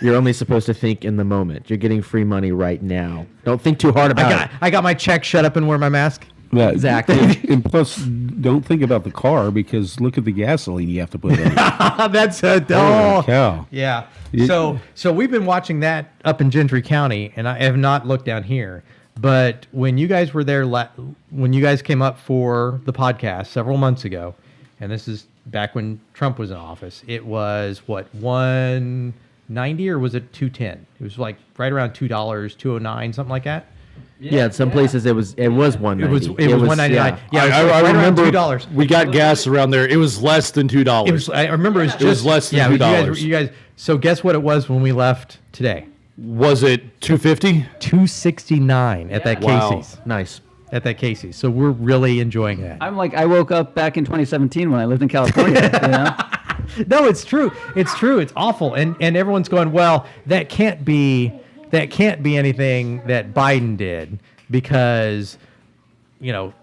Speaker 2: You're only supposed to think in the moment. You're getting free money right now. Don't think too hard about it.
Speaker 1: I got my check. Shut up and wear my mask.
Speaker 3: Yeah,
Speaker 2: exactly.
Speaker 3: And plus, don't think about the car because look at the gasoline you have to put in.
Speaker 1: That's
Speaker 3: cow.
Speaker 1: Yeah. So we've been watching that up in Gentry County, and I have not looked down here. But when you guys were there, when you guys came up for the podcast several months ago, and this is back when Trump was in office, it was what, $1.90 or was it $2.10? It was right around $2, $2.09, something like that.
Speaker 2: Yeah, in some places it was $1.90.
Speaker 1: It was $1.99. Yeah,
Speaker 5: I remember
Speaker 1: $2.
Speaker 5: We got gas around there. It was less than $2.
Speaker 1: I remember it was
Speaker 5: less than $2.
Speaker 1: You guys. So guess what it was when we left today?
Speaker 5: Was it $2.50?
Speaker 1: $2.69 at that Casey's.
Speaker 2: Wow. Nice.
Speaker 1: At that Casey's. So we're really enjoying that.
Speaker 8: I woke up back in 2017 when I lived in California.
Speaker 1: No, it's true. It's true. It's awful. And everyone's going, well, that can't be anything that Biden did because,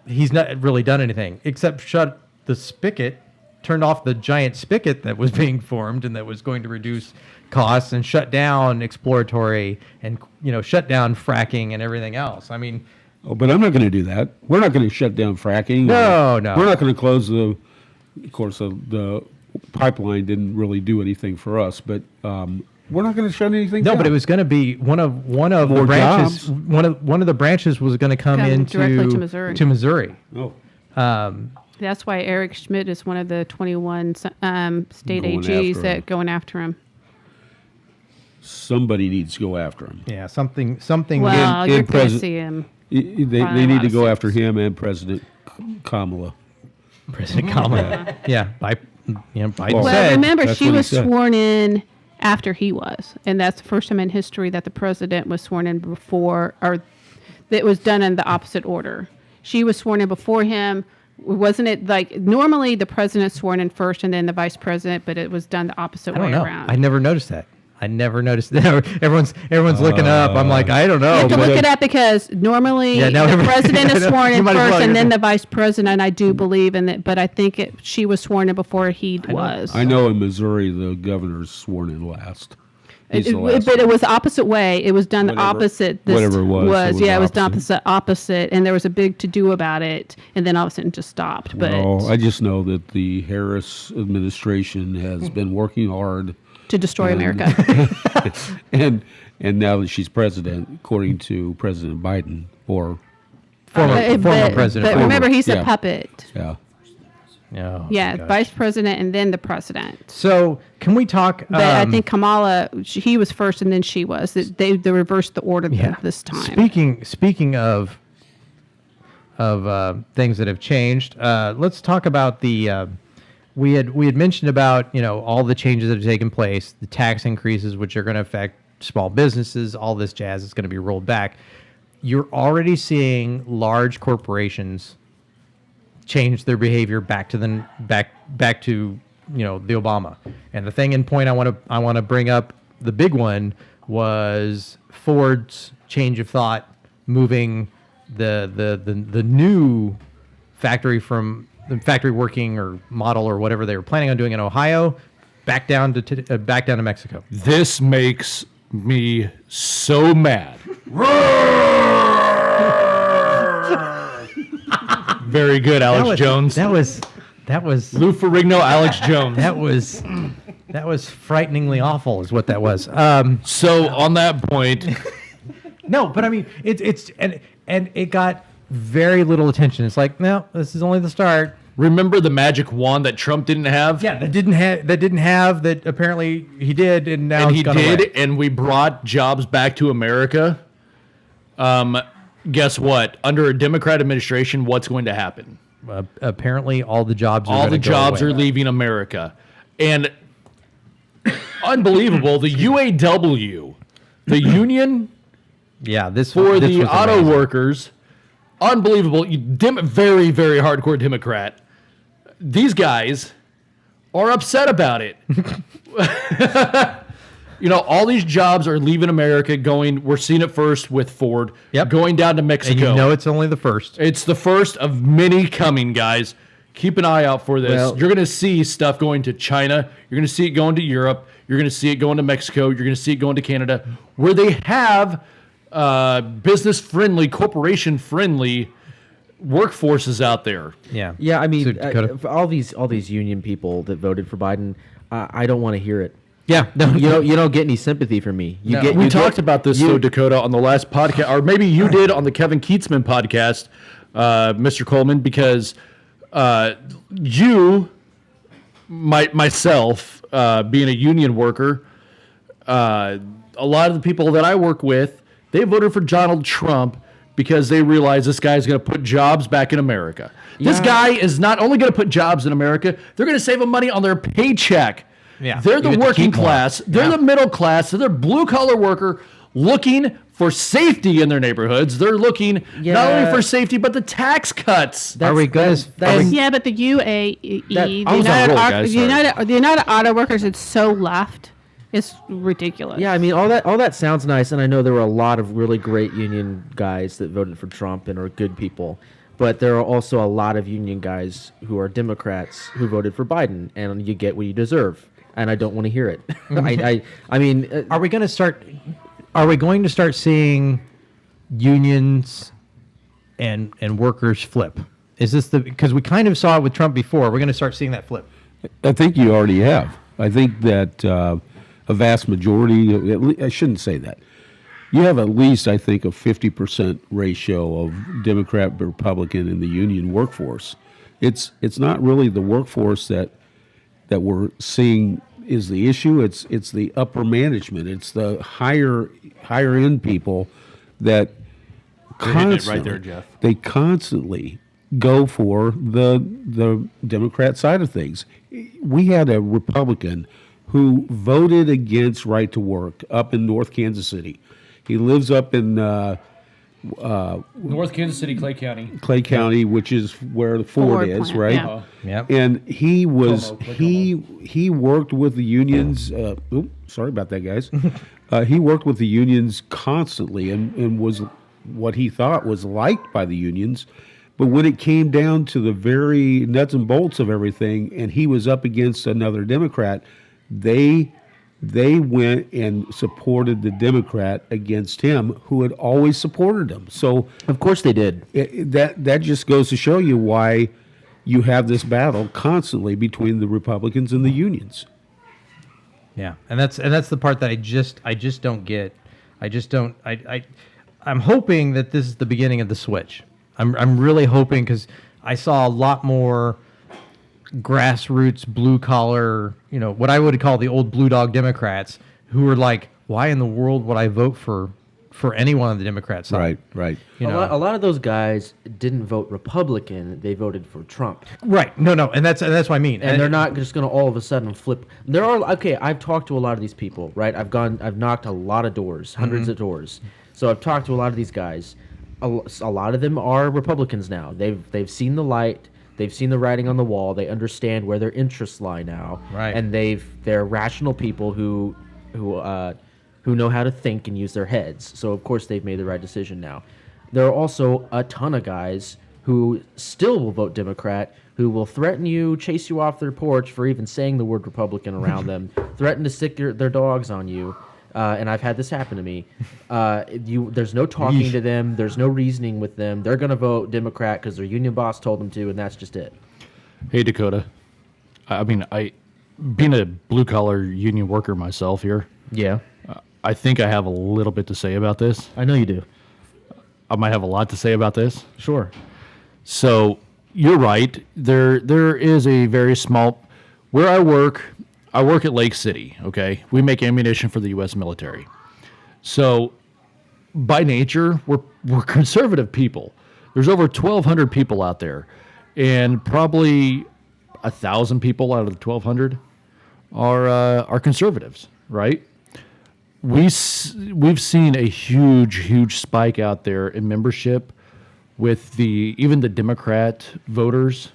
Speaker 1: he's not really done anything except shut the spigot, turned off the giant spigot that was being formed and that was going to reduce costs and shut down exploratory and, shut down fracking and everything else. I mean...
Speaker 3: Oh, but I'm not going to do that. We're not going to shut down fracking.
Speaker 1: No.
Speaker 3: We're not going to close the pipeline didn't really do anything for us, but... we're not going to shut anything down.
Speaker 1: No, but it was going to be one of the branches.
Speaker 3: Jobs.
Speaker 1: One of the branches was going to come into
Speaker 4: directly to Missouri.
Speaker 3: Oh.
Speaker 4: That's why Eric Schmidt is one of the 21 state
Speaker 3: Going
Speaker 4: AGs
Speaker 3: after
Speaker 4: that
Speaker 3: him.
Speaker 4: going after him.
Speaker 3: Somebody needs to go after him.
Speaker 1: Yeah, something.
Speaker 4: Well, you're going to see him.
Speaker 3: They need to go after him and President Kamala.
Speaker 1: President Coleman. Yeah, Biden
Speaker 4: Well,
Speaker 1: said.
Speaker 4: remember,
Speaker 3: That's
Speaker 4: she
Speaker 3: what he
Speaker 4: was
Speaker 3: said.
Speaker 4: sworn in after he was, and that's the first time in history that the president was sworn in before, or that was done in the opposite order. She was sworn in before him. Wasn't it normally the president's sworn in first and then the vice president, but it was done the opposite way around.
Speaker 1: I never noticed that. Everyone's looking up. I'm like, I don't know.
Speaker 4: You have to look it up because normally the president is sworn in first and then the vice president, I do believe in it, but I think she was sworn in before he was.
Speaker 3: I know in Missouri the governor's sworn in last. But
Speaker 4: it was the opposite way. It was done the opposite.
Speaker 3: Whatever it was.
Speaker 4: It was done opposite, and there was a big to-do about it, and then all of a sudden it just stopped. But
Speaker 3: I just know that the Harris administration has been working hard
Speaker 4: to destroy America.
Speaker 3: and now that she's president, according to President Biden, or
Speaker 1: Former president.
Speaker 4: But remember, he's
Speaker 3: Yeah.
Speaker 4: a puppet.
Speaker 3: Yeah.
Speaker 1: Oh,
Speaker 4: Yeah,
Speaker 1: gosh.
Speaker 4: vice president and then the president.
Speaker 1: So can we talk?
Speaker 4: But I think Kamala, he was first and then she was. They reversed the order this time.
Speaker 1: Speaking of things that have changed, let's talk about the. We had mentioned about all the changes that have taken place, the tax increases which are going to affect small businesses, all this jazz is going to be rolled back. You're already seeing large corporations change their behavior back to the Obama. And the thing in point I want to bring up, the big one was Ford's change of thought, moving the new factory from the factory working or model or whatever they were planning on doing in Ohio back down to Mexico.
Speaker 5: This makes me so mad. Very good, Alex Jones.
Speaker 1: That was
Speaker 5: Lou Ferrigno, Alex Jones.
Speaker 1: That was frighteningly awful, is what that was.
Speaker 5: So on that point,
Speaker 1: no, but I mean it's and it got very little attention. It's like, no, this is only the start.
Speaker 5: Remember the magic wand that Trump didn't have?
Speaker 1: Yeah, that didn't have that apparently he did, and now
Speaker 5: and
Speaker 1: it's
Speaker 5: he
Speaker 1: gone
Speaker 5: did,
Speaker 1: away.
Speaker 5: and we brought jobs back to America. Guess what? Under a Democrat administration, what's going to happen?
Speaker 1: Apparently, all the jobs
Speaker 5: are leaving America, and unbelievable. The UAW, the union,
Speaker 1: this
Speaker 5: for
Speaker 1: this
Speaker 5: the
Speaker 1: was
Speaker 5: auto
Speaker 1: amazing.
Speaker 5: workers, unbelievable. Very, very hardcore Democrat. These guys are upset about it. All these jobs are leaving America, going. We're seeing it first with Ford.
Speaker 1: Yep.
Speaker 5: Going down to Mexico.
Speaker 1: And it's only the first.
Speaker 5: It's the first of many coming, guys. Keep an eye out for this.
Speaker 2: Well-
Speaker 5: You're going to see stuff going to China. You're going to see it going to Europe. You're going to see it going to Mexico. You're going to see it going to Canada, where they have business-friendly, corporation-friendly workforces out there.
Speaker 1: Yeah.
Speaker 2: Yeah, I mean,
Speaker 1: So, Dakota?
Speaker 2: for all these union people that voted for Biden, I don't want to hear it.
Speaker 1: Yeah, no,
Speaker 2: You don't get any sympathy from me.
Speaker 5: We talked about this, though, Dakota, on the last podcast, or maybe you did on the Kevin Keatsman podcast, Mr. Coleman, because myself, being a union worker, a lot of the people that I work with, they voted for Donald Trump because they realize this guy's going to put jobs back in America. This guy is not only going to put jobs in America, they're going to save them money on their paycheck.
Speaker 1: Yeah,
Speaker 5: They're
Speaker 1: you
Speaker 5: the
Speaker 1: get to
Speaker 5: working
Speaker 1: keep more.
Speaker 5: class. They're the middle class. They're the blue-collar worker looking for safety in their neighborhoods. They're looking not only for safety, but the tax cuts.
Speaker 1: Are we good?
Speaker 4: Yeah, but the UAE,
Speaker 5: I was on a roll, guys, sorry.
Speaker 4: the United Auto Workers, it's so left. It's ridiculous.
Speaker 2: Yeah, I mean, all that sounds nice, and I know there were a lot of really great union guys that voted for Trump and are good people. But there are also a lot of union guys who are Democrats who voted for Biden, and you get what you deserve. And I don't want to hear it. I mean,
Speaker 1: Are we going to start seeing unions and workers flip? Is this because we kind of saw it with Trump before? We're going to start seeing that flip.
Speaker 3: I think you already have. I think that a vast majority, I shouldn't say that. You have at least, I think, a 50% ratio of Democrat, Republican in the union workforce. It's not really the workforce that we're seeing is the issue. It's the upper management. It's the higher end people that constantly,
Speaker 5: right there, Jeff.
Speaker 3: They constantly go for the Democrat side of things. We had a Republican who voted against right to work up in North Kansas City. He lives up in
Speaker 5: North Kansas City, Clay
Speaker 3: County, which is where the Ford is,
Speaker 4: plant,
Speaker 3: right?
Speaker 4: yeah.
Speaker 1: Yep.
Speaker 3: And he was
Speaker 5: Como.
Speaker 3: he worked with the unions. Sorry about that, guys. He worked with the unions constantly, and was what he thought was liked by the unions. But when it came down to the very nuts and bolts of everything, and he was up against another Democrat, they went and supported the Democrat against him, who had always supported him. So
Speaker 2: of course they did.
Speaker 3: That just goes to show you why you have this battle constantly between the Republicans and the unions.
Speaker 1: Yeah, and that's the part that I just don't get. I'm hoping that this is the beginning of the switch. I'm really hoping, because I saw a lot more grassroots, blue collar, what I would call the old blue dog Democrats, who were like, why in the world would I vote for any one of the Democrat side?
Speaker 3: Right.
Speaker 2: A lot of those guys didn't vote Republican; they voted for Trump.
Speaker 1: Right. No, and that's what I mean.
Speaker 2: And they're not just going to all of a sudden flip. There are I've talked to a lot of these people. Right. I've knocked a lot of doors, hundreds of doors. So I've talked to a lot of these guys. A lot of them are Republicans now. They've seen the light. They've seen the writing on the wall. They understand where their interests lie now.
Speaker 1: Right.
Speaker 2: And they're rational people who know how to think and use their heads. So of course they've made the right decision now. There are also a ton of guys who still will vote Democrat, who will threaten you, chase you off their porch for even saying the word Republican around them, threaten to stick their dogs on you. And I've had this happen to me. There's no talking to them. There's no reasoning with them. They're going to vote Democrat because their union boss told them to, and that's just it.
Speaker 5: Hey, Dakota. I mean, being a blue-collar union worker myself here,
Speaker 2: yeah,
Speaker 5: I think I have a little bit to say about this.
Speaker 2: I know you do.
Speaker 5: I might have a lot to say about this.
Speaker 2: Sure.
Speaker 5: So you're right. There is a very small... Where I work at Lake City, okay? We make ammunition for the U.S. military. So by nature, we're conservative people. There's over 1,200 people out there, and probably 1,000 people out of the 1,200 are conservatives, right? We've seen a huge spike out there in membership with even the Democrat voters,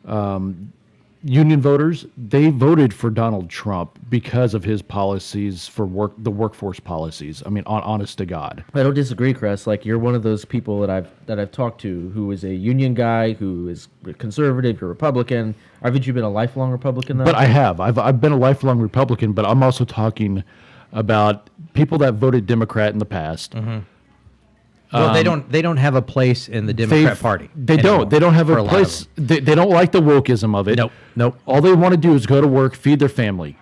Speaker 5: union voters. They voted for Donald Trump because of his policies for the workforce policies. I mean, honest to God.
Speaker 2: I don't disagree, Kress. Like, you're one of those people that I've talked to who is a union guy, who is conservative, you're Republican. Haven't you been a lifelong Republican though?
Speaker 5: But I have. I've been a lifelong Republican, but I'm also talking about people that voted Democrat in the past.
Speaker 1: Mm-hmm. Well, they don't have a place in the Democrat Party.
Speaker 5: They don't have a place. They don't like the wokeism of it.
Speaker 1: Nope.
Speaker 5: All they want to do is go to work, feed their family.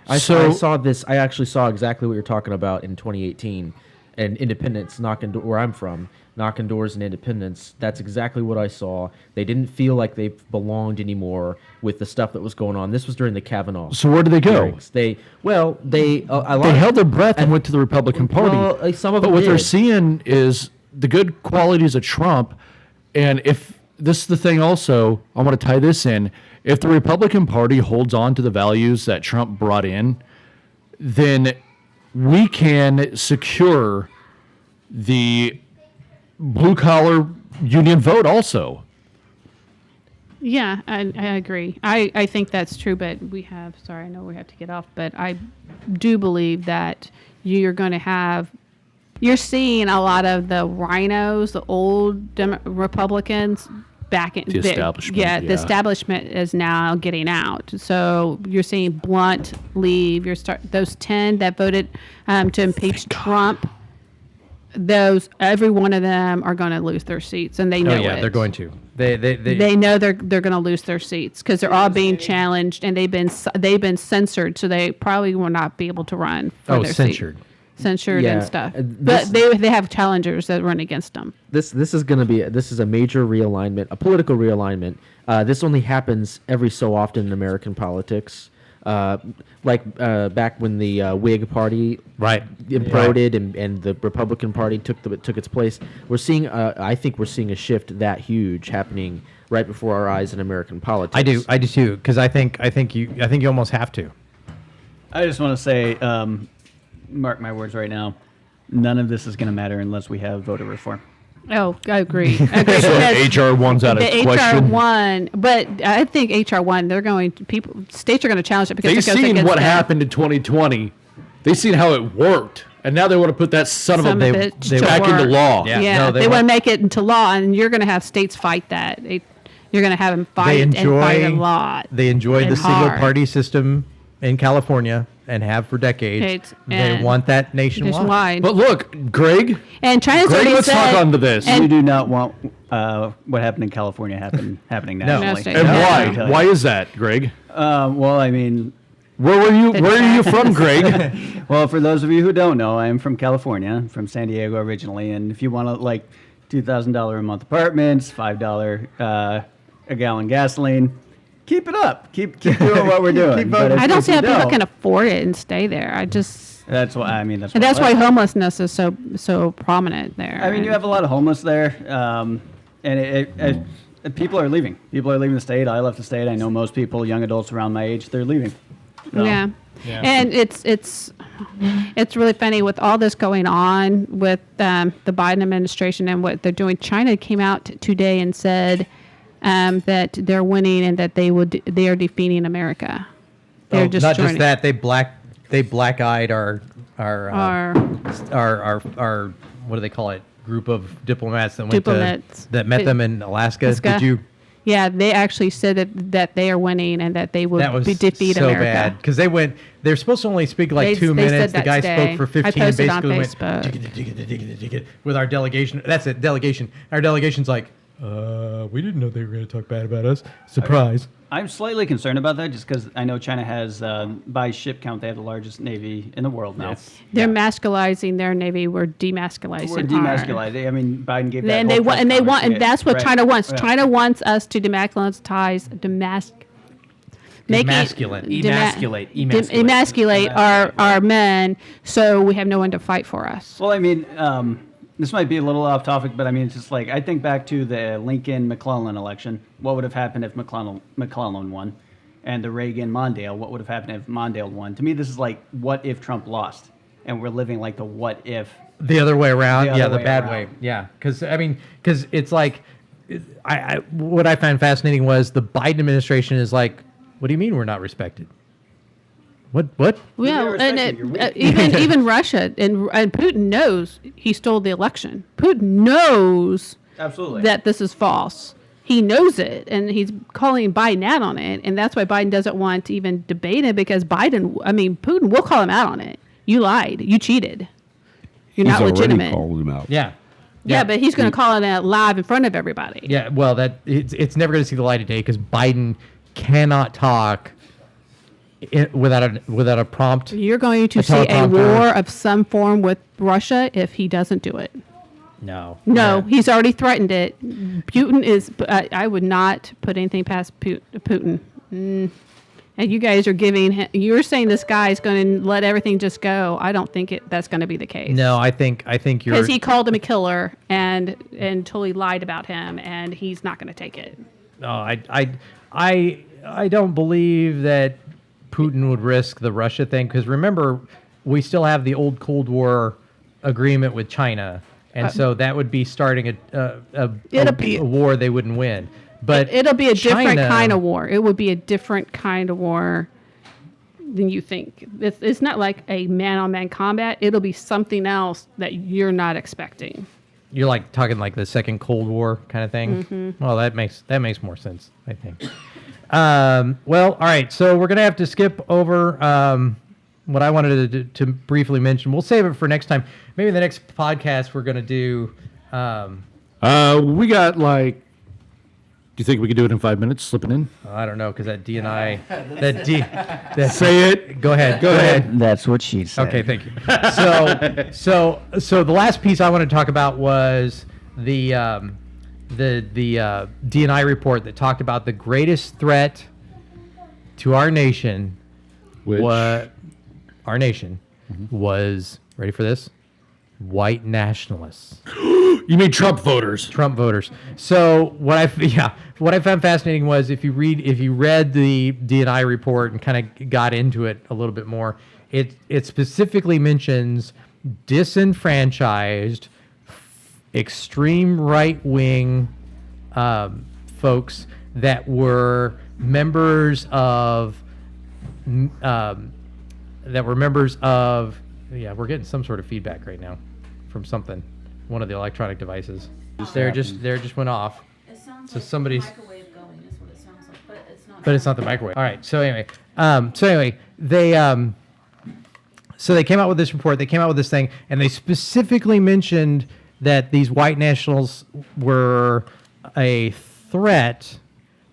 Speaker 2: I saw this. I actually saw exactly what you're talking about in 2018, and Independence where I'm from, knocking doors in Independence. That's exactly what I saw. They didn't feel like they belonged anymore with the stuff that was going on. This was during the Kavanaugh.
Speaker 5: So where did they go?
Speaker 2: Hearings. They
Speaker 5: held their breath and went to the Republican Party.
Speaker 2: Well, some of
Speaker 5: but
Speaker 2: them
Speaker 5: what
Speaker 2: did.
Speaker 5: they're seeing is the good qualities of Trump, and if this is the thing also, I want to tie this in. If the Republican Party holds on to the values that Trump brought in, then we can secure the blue-collar union vote also.
Speaker 4: Yeah, I agree. I think that's true, but I know we have to get off, but I do believe that you're seeing a lot of the rhinos, the old Republicans back in
Speaker 5: the establishment.
Speaker 4: The establishment is now getting out. So you're seeing Blunt leave. Those 10 that voted to impeach Trump. Every one of them are going to lose their seats, and they know it.
Speaker 1: They're going to.
Speaker 4: They know they're going to lose their seats because they're all being challenged, and they've been censored, so they probably will not be able to run for their
Speaker 1: censored.
Speaker 4: seat. Censored and stuff.
Speaker 2: But
Speaker 4: they have challengers that run against them.
Speaker 2: This is a major realignment, a political realignment. This only happens every so often in American politics. Back when the Whig Party imploded and the Republican Party took its place. I think we're seeing a shift that huge happening right before our eyes in American politics.
Speaker 1: I do too, because I think you almost have to.
Speaker 8: I just want to say, mark my words right now, none of this is going to matter unless we have voter reform.
Speaker 4: Oh, I agree.
Speaker 5: So HR 1's out of question.
Speaker 4: HR 1, but I think HR 1, states are going to challenge it because
Speaker 5: they've seen what happened in 2020. They've seen how it worked, and now they want to put that son of a bitch back into law.
Speaker 4: Yeah, they want to make it into law, and you're going to have states fight that. You're going to have them fight a lot.
Speaker 1: They enjoyed the single-party system in California and have for decades. They want that nationwide.
Speaker 5: But look, Greg.
Speaker 4: And China's already
Speaker 5: let's talk onto this.
Speaker 8: You do not want what happened in California happening nationally.
Speaker 5: And why? Why is that, Greg?
Speaker 8: Well, I mean,
Speaker 5: where are you from, Greg?
Speaker 8: Well, for those of you who don't know, I'm from California. I'm from San Diego originally, and if you want to $2,000 a month apartments, $5 a gallon gasoline. Keep it up. Keep doing what we're doing.
Speaker 4: I don't see how people can afford it and stay there.
Speaker 8: That's why. I mean,
Speaker 4: that's why homelessness is so prominent there.
Speaker 8: I mean, you have a lot of homeless there, and people are leaving. People are leaving the state. I left the state. I know most people, young adults around my age, they're leaving. So.
Speaker 4: Yeah, and it's really funny with all this going on with the Biden administration and what they're doing. China came out today and said that they're winning and that they are defeating America. They're just
Speaker 10: not just that, they black-eyed our what do they call it? Group of diplomats that met them in Alaska. Did you?
Speaker 4: Yeah, they actually said that they are winning and that they will defeat
Speaker 10: so
Speaker 4: America.
Speaker 10: Bad because they're supposed to only speak like 2 minutes. The guy spoke for 15 and basically went with our delegation. That's it, delegation. Our delegation's like, we didn't know they were going to talk bad about us. Surprise.
Speaker 8: I'm slightly concerned about that just because I know China has, by ship count, they have the largest navy in the world now.
Speaker 4: Yes. They're masculizing their navy. We're demasculizing.
Speaker 8: We're demasculizing. I mean, Biden gave that.
Speaker 4: And that's what China wants. Yeah. China wants us to emasculate our men, so we have no one to fight for us.
Speaker 8: Well, I mean, this might be a little off topic, but I mean, it's just like I think back to the Lincoln-McClellan election. What would have happened if McClellan won? And the Reagan-Mondale, what would have happened if Mondale won? To me, this is like, what if Trump lost? And we're living like the what if.
Speaker 10: The other way around. The bad way. Yeah. Because it's like, what I found fascinating was the Biden administration is like, what do you mean we're not respected? What?
Speaker 4: Well, and even Russia and Putin knows he stole the election. Putin knows
Speaker 8: absolutely
Speaker 4: that this is false. He knows it, and he's calling Biden out on it, and that's why Biden doesn't want to even debate it because Putin will call him out on it. You lied. You cheated. You're not legitimate.
Speaker 3: He's already called him out.
Speaker 4: Yeah, but he's going to call it out live in front of everybody.
Speaker 10: Yeah, well, it's never going to see the light of day because Biden cannot talk without a prompt.
Speaker 4: You're going to see a war of some form with Russia if he doesn't do it.
Speaker 10: No,
Speaker 4: he's already threatened it. Putin is. I would not put anything past Putin. And you guys are you're saying this guy is going to let everything just go. I don't think that's going to be the case.
Speaker 10: No, I think you're
Speaker 4: because he called him a killer and totally lied about him, and he's not going to take it.
Speaker 10: No, I don't believe that Putin would risk the Russia thing because remember, we still have the old Cold War agreement with China, and so that would be starting a war they wouldn't win. But
Speaker 4: it'll be a different kind of war. It would be a different kind of war than you think. It's not like a man-on-man combat. It'll be something else that you're not expecting.
Speaker 10: You're like talking like the second Cold War kind of thing.
Speaker 4: Mm-hmm.
Speaker 10: Well, that makes more sense, I think. Well, all right. So we're gonna have to skip over what I wanted to briefly mention. We'll save it for next time. Maybe the next podcast we're gonna do.
Speaker 5: We got like. Do you think we could do it in 5 minutes, slipping in?
Speaker 10: I don't know, because that D and I...
Speaker 5: Say it.
Speaker 10: Go ahead.
Speaker 8: That's what she said.
Speaker 10: Okay, thank you. So the last piece I want to talk about was the D&I report that talked about the greatest threat to our nation. Our nation was, ready for this? White nationalists.
Speaker 5: You mean Trump voters?
Speaker 10: Trump voters. So what I found fascinating was if you read the D&I report and kind of got into it a little bit more, it specifically mentions disenfranchised, extreme right-wing folks that were members of yeah, we're getting some sort of feedback right now from one of the electronic devices. There just went off.
Speaker 4: It sounds
Speaker 10: so
Speaker 4: like
Speaker 10: somebody's
Speaker 4: the microwave going is what it sounds like, but it's not.
Speaker 10: But it's not the microwave. All right. So anyway, they came out with this report. They came out with this thing, and they specifically mentioned that these white nationals were a threat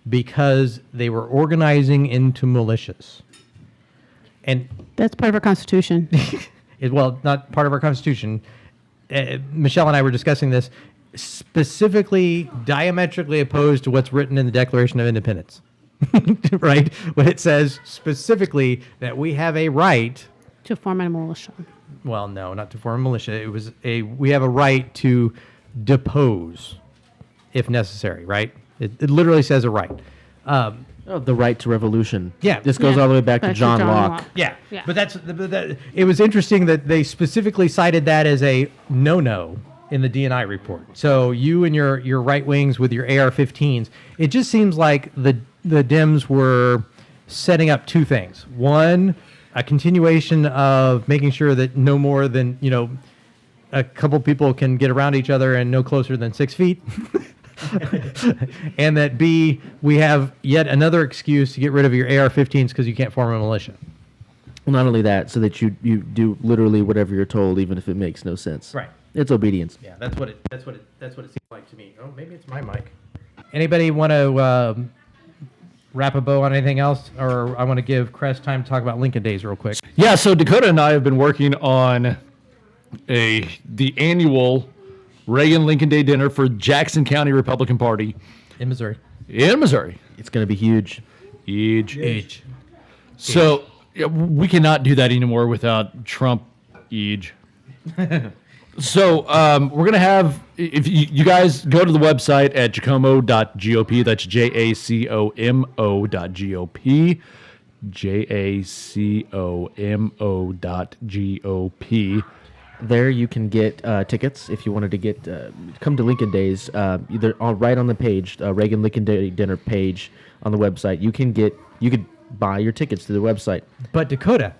Speaker 10: because they were organizing into militias. And
Speaker 4: that's part of our Constitution.
Speaker 10: Well, not part of our Constitution. Michelle and I were discussing this.
Speaker 1: specifically diametrically opposed to what's written in the Declaration of Independence. Right? When it says specifically that we have a right
Speaker 4: to form a militia.
Speaker 1: Well, no, not to form a militia. We have a right to depose if necessary, right? It literally says a right.
Speaker 2: The right to revolution.
Speaker 1: Yeah.
Speaker 2: This goes all the way back to John Locke.
Speaker 1: Yeah. But it was interesting that they specifically cited that as a no-no in the DNI report. So you and your right wings with your AR-15s, it just seems like the Dems were setting up two things. One, a continuation of making sure that no more than, a couple people can get around each other and no closer than 6 feet. And that B, we have yet another excuse to get rid of your AR-15s because you can't form a militia.
Speaker 2: Well, not only that, so that you do literally whatever you're told, even if it makes no sense.
Speaker 1: Right.
Speaker 2: It's obedience.
Speaker 1: Yeah, that's what it seems like to me. Oh, maybe it's my mic. Anybody want to wrap a bow on anything else, or I want to give Kress time to talk about Lincoln Days real quick.
Speaker 5: Yeah, so Dakota and I have been working on the annual Reagan Lincoln Day dinner for Jackson County Republican Party
Speaker 1: in Missouri.
Speaker 2: It's going to be huge.
Speaker 5: Huge. So we cannot do that anymore without Trump. So we're going to have, if you guys go to the website at jacomo.gop, that's JACOMO.GOP, JACOMO.GOP.
Speaker 2: There you can get tickets if you wanted to get come to Lincoln Days. Either right on the page, Reagan Lincoln Day dinner page on the website. You could buy your tickets through the website.
Speaker 1: But Dakota,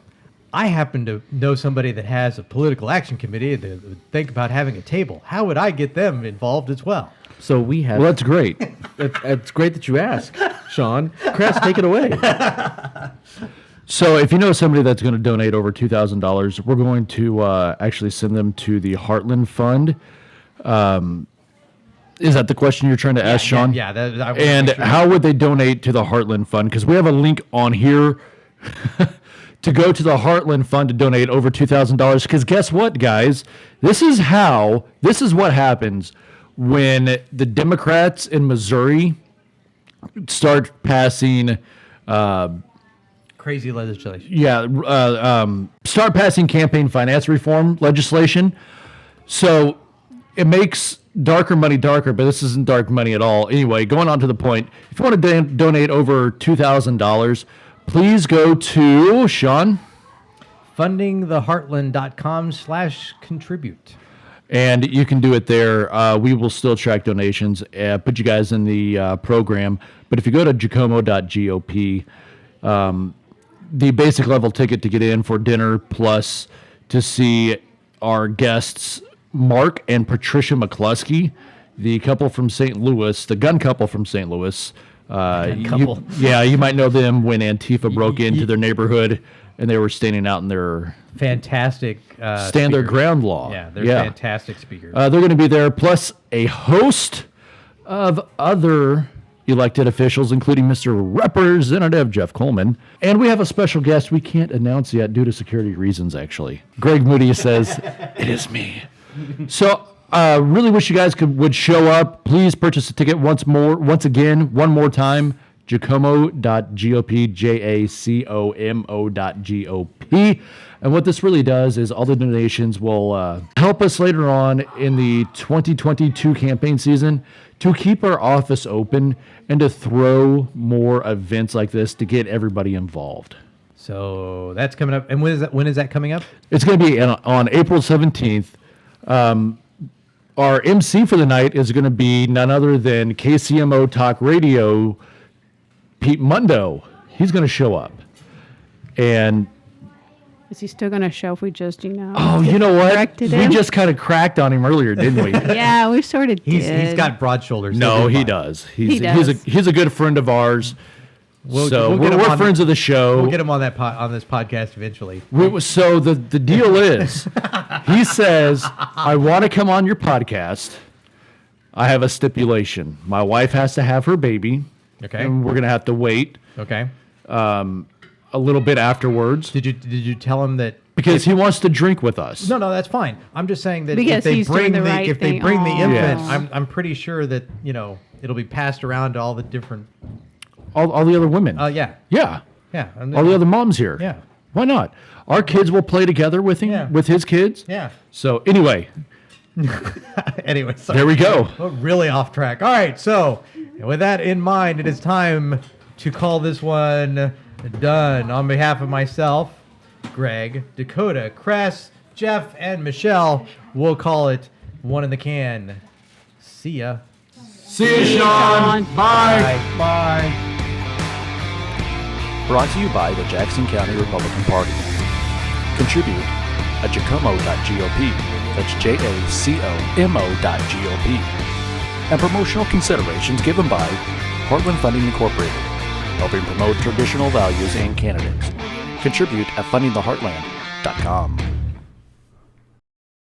Speaker 1: I happen to know somebody that has a political action committee that would think about having a table. How would I get them involved as well?
Speaker 2: So we have.
Speaker 5: Well, that's great.
Speaker 2: That's great that you ask, Shaun. Kress, take it away.
Speaker 5: So if you know somebody that's going to donate over $2,000, we're going to actually send them to the Heartland Fund. Is that the question you're trying to ask, Shaun?
Speaker 1: Yeah.
Speaker 5: And how would they donate to the Heartland Fund? Because we have a link on here to go to the Heartland Fund to donate over $2,000. Because guess what, guys? This is what happens when the Democrats in Missouri start passing
Speaker 1: crazy legislation.
Speaker 5: Yeah, start passing campaign finance reform legislation. So it makes darker money darker, but this isn't dark money at all. Anyway, going on to the point, if you want to donate over $2,000, please go to, Shaun?
Speaker 1: fundingtheheartland.com/contribute.
Speaker 5: And you can do it there. We will still track donations, put you guys in the program. But if you go to jacomo.gop, the basic level ticket to get in for dinner, plus to see our guests, Mark and Patricia McCluskey, the couple from St. Louis, the gun couple from St. Louis. You might know them when Antifa broke into their neighborhood and they were standing out in their
Speaker 1: fantastic
Speaker 5: stand their ground law.
Speaker 1: Yeah, they're fantastic speakers.
Speaker 5: They're going to be there, plus a host of other elected officials, including Mr. Representative Jeff Coleman. And we have a special guest we can't announce yet due to security reasons, actually. Greg Moody says, it is me. So really wish you guys would show up. Please purchase a ticket one more time. Jacomo.gop, JACOMO.GOP. And what this really does is all the donations will help us later on in the 2022 campaign season to keep our office open and to throw more events like this to get everybody involved.
Speaker 1: So that's coming up. And when is that coming up?
Speaker 5: It's going to be on April 17th. Our MC for the night is going to be none other than KCMO Talk Radio, Pete Mundo. He's going to show up. And
Speaker 4: is he still going to show if we just,
Speaker 5: Oh, you know what? We just kind of cracked on him earlier, didn't we?
Speaker 4: Yeah, we sort of did.
Speaker 1: He's got broad shoulders.
Speaker 5: No, he does. He's a good friend of ours. We're friends of the show.
Speaker 1: We'll get him on this podcast eventually.
Speaker 5: So the deal is, he says, I want to come on your podcast. I have a stipulation. My wife has to have her baby.
Speaker 1: Okay.
Speaker 5: And we're going to have to wait.
Speaker 1: Okay.
Speaker 5: A little bit afterwards.
Speaker 1: Did you tell him that
Speaker 5: Because he wants to drink with us.
Speaker 10: No, that's fine. I'm just saying that
Speaker 4: Because
Speaker 10: if they
Speaker 4: he's
Speaker 10: bring
Speaker 4: doing the
Speaker 10: the
Speaker 4: right
Speaker 10: if they
Speaker 4: thing.
Speaker 10: bring the
Speaker 4: Aw.
Speaker 10: infant,
Speaker 5: Yes.
Speaker 10: I'm pretty sure that it'll be passed around to all the different.
Speaker 5: All the other women.
Speaker 10: Yeah.
Speaker 5: Yeah.
Speaker 10: Yeah.
Speaker 5: All the other moms here.
Speaker 10: Yeah.
Speaker 5: Why not? Our kids will play together with him,
Speaker 10: Yeah.
Speaker 5: with his kids.
Speaker 10: Yeah.
Speaker 5: So anyway,
Speaker 10: Anyway, sorry.
Speaker 5: there we go.
Speaker 10: We're really off track. All right, so with that in mind, it is time to call this one done. On behalf of myself, Greg, Dakota, Kress, Jeff, and Michelle, we'll call it one in the can. See ya.
Speaker 5: See you, Sean. Bye.
Speaker 10: Bye.
Speaker 14: Brought to you by the Jackson County Republican Party. Contribute at jacomo.gop. That's JACOMO.GOP. And promotional considerations given by Heartland Funding Incorporated, helping promote traditional values and candidates. Contribute at fundingtheheartland.com.